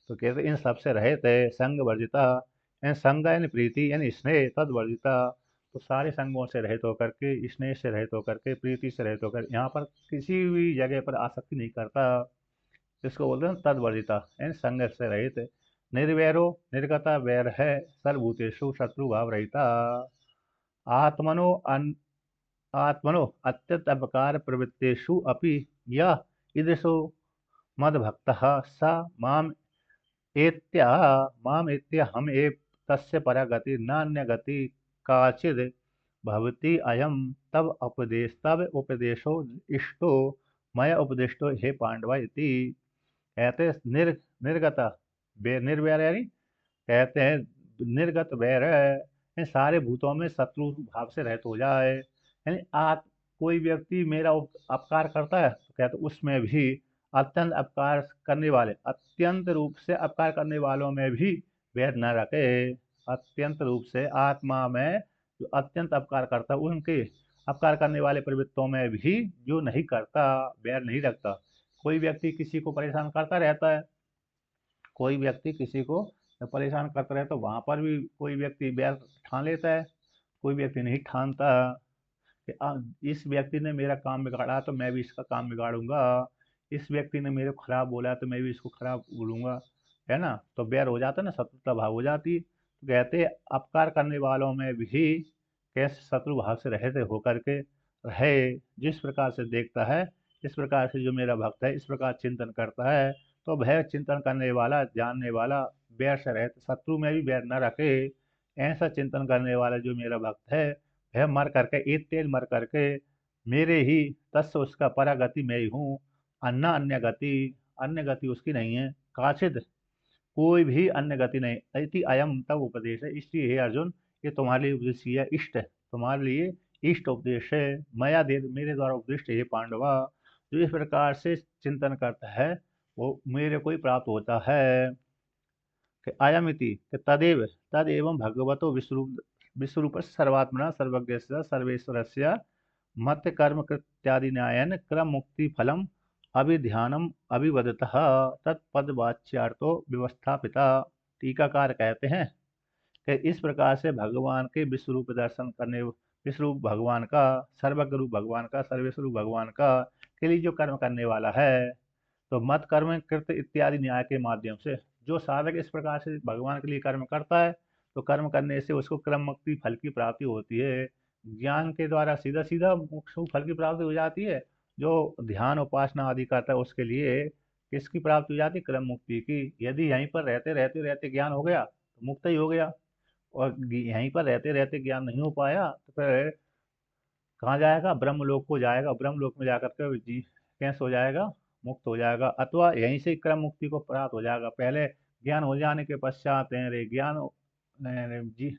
A: तो कहते इन सबसे रहित है, संग वर्जिता, इन संग यानी प्रीति यानी स्नेह, तद वर्जिता, तो सारे संगों से रहित होकर के, स्नेह से रहित होकर के, प्रीति से रहित होकर, यहाँ पर किसी भी जगह पर आसक्ति नहीं करता, इसको बोलते हैं तद वर्जिता, यानी संग से रहित। निर्वैरो, निर्गता वैर है, सर्वभूतेषु शत्रु भाव रहिता, आत्मनो आत्मनो अत्यंत अपकार प्रवृत्तेषु अपि यः ईदृशो मद्भक्तः स माम एत्या माम एत्य हम एव तस्य परा गति नान्य गति काचिद भवति अयम तब उपदेशो इष्टो मया उपदिष्टो हे पांडवा इति। कहते हैं निर्गत निर्वैर यानी, कहते हैं निर्गत वैर है, इन सारे भूतों में शत्रु भाव से रहित हो जाए, यानी कोई व्यक्ति मेरा अपकार करता है तो कहते उसमें भी अत्यंत अपकार करने वाले, अत्यंत रूप से अपकार करने वालों में भी वैर न रखे। अत्यंत रूप से आत्मा में जो अत्यंत अपकार करता है, उनके अपकार करने वाले प्रवृत्तों में भी जो नहीं करता, वैर नहीं रखता। कोई व्यक्ति किसी को परेशान करता रहता है, कोई व्यक्ति किसी को परेशान करता रहता है, तो वहां पर भी कोई व्यक्ति बैर ठान लेता है, कोई व्यक्ति नहीं ठानता कि इस व्यक्ति ने मेरा काम बिगाड़ा तो मैं भी इसका काम बिगाड़ूंगा, इस व्यक्ति ने मेरे को खराब बोला तो मैं भी इसको खराब बोलूंगा, है ना। तो बैर हो जाता है ना, शत्रुता भाव हो जाती। तो कहते अपकार करने वालों में भी कैसे शत्रु भाव से रहते होकर के रहे, जिस प्रकार से देखता है, इस प्रकार से जो मेरा भक्त है इस प्रकार चिंतन करता है, तो वह चिंतन करने वाला, जानने वाला, बैर से रहते शत्रु में भी बैर न रखे, ऐसा चिंतन करने वाला जो मेरा भक्त है, वह मर करके, एक तेज मर करके मेरे ही तस्य उसका परागति मैं ही हूँ, अन्ना अन्य गति, अन्य गति उसकी नहीं है, काचिद कोई भी अन्य गति नहीं। इति अयम तब उपदेश है, इसलिए हे अर्जुन ये तुम्हारे लिए उपदेश है, इष्ट है, तुम्हारे लिए इष्ट उपदेश है, मया दे मेरे द्वारा उपदिष्ट है पांडवा। जो इस प्रकार से चिंतन करता है वो मेरे को ही प्राप्त होता है। कि अयमिति कि तदेव तदेवं भगवतो विश्वरूप सर्वात्मना सर्वज्ञस्य सर्वेश्वरस्य मत कर्म कृत्यादि न्यायन क्रम मुक्ति फलम अभिध्यानम अभिवदतः तत्पदवाच्यार्थो व्यवस्थापिता। टीकाकार कहते हैं कि इस प्रकार से भगवान के विश्वरूप दर्शन करने, विश्वरूप भगवान का, सर्वज्ञ रूप भगवान का, सर्वेश्वरूप भगवान का के लिए जो कर्म करने वाला है, तो मत कर्म कृत इत्यादि न्याय के माध्यम से जो साधक इस प्रकार से भगवान के लिए कर्म करता है, तो कर्म करने से उसको क्रम मुक्ति फल की प्राप्ति होती है। ज्ञान के द्वारा सीधा सीधा मोक्ष फल की प्राप्ति हो जाती है। जो ध्यान उपासना आदि करता है उसके लिए किसकी प्राप्ति हो जाती है? क्रम मुक्ति की। यदि यहीं पर रहते रहते रहते ज्ञान हो गया तो मुक्त ही हो गया, और यहीं पर रहते रहते ज्ञान नहीं हो पाया तो फिर कहाँ जाएगा? ब्रह्मलोक को जाएगा, ब्रह्मलोक में जाकर के जी कैसे हो जाएगा? मुक्त हो जाएगा, अथवा यहीं से क्रम मुक्ति को प्राप्त हो जाएगा। पहले ज्ञान हो जाने के पश्चात रे जी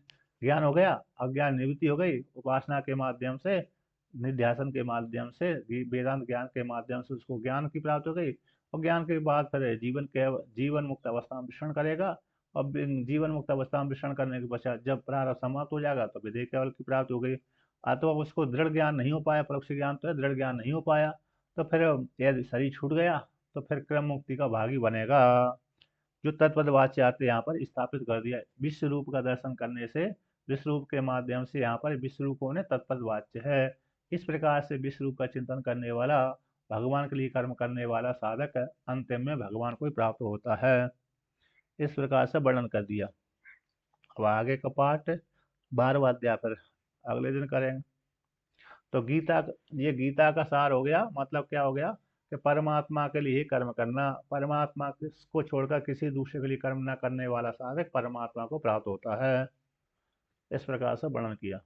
A: ज्ञान हो गया, अज्ञान निवृत्ति हो गई, उपासना के माध्यम से, निध्यासन के माध्यम से, वेदांत ज्ञान के माध्यम से उसको ज्ञान की प्राप्ति हो गई, और ज्ञान के बाद फिर जीवन मुक्त अवस्था में विचरण करेगा, और जीवन मुक्त अवस्था में विचरण करने के पश्चात जब प्रारब्ध समाप्त हो जाएगा तो विधेय केवल की प्राप्ति हो गई। अथवा उसको दृढ़ ज्ञान नहीं हो पाया, परोक्ष ज्ञान तो है, दृढ़ ज्ञान नहीं हो पाया, तो फिर यदि शरीर छूट गया तो फिर क्रम मुक्ति का भागी बनेगा। जो तत्पद वाच्य आते यहाँ पर स्थापित कर दिया है, विश्व रूप का दर्शन करने से, विश्व रूप के माध्यम से यहाँ पर विश्व रूप होने तत्पद वाच्य है। इस प्रकार से विश्व रूप का चिंतन करने वाला, भगवान के लिए कर्म करने वाला साधक अंतिम में भगवान को ही प्राप्त होता है। इस प्रकार से वर्णन कर दिया। अब आगे का पाठ 12वां अध्याय पर अगले दिन करेंगे। तो गीता, ये गीता का सार हो गया। मतलब क्या हो गया कि परमात्मा के लिए ही कर्म करना, परमात्मा को छोड़कर किसी दूसरे के लिए कर्म न करने वाला साधक परमात्मा को प्राप्त होता है। इस प्रकार से वर्णन किया।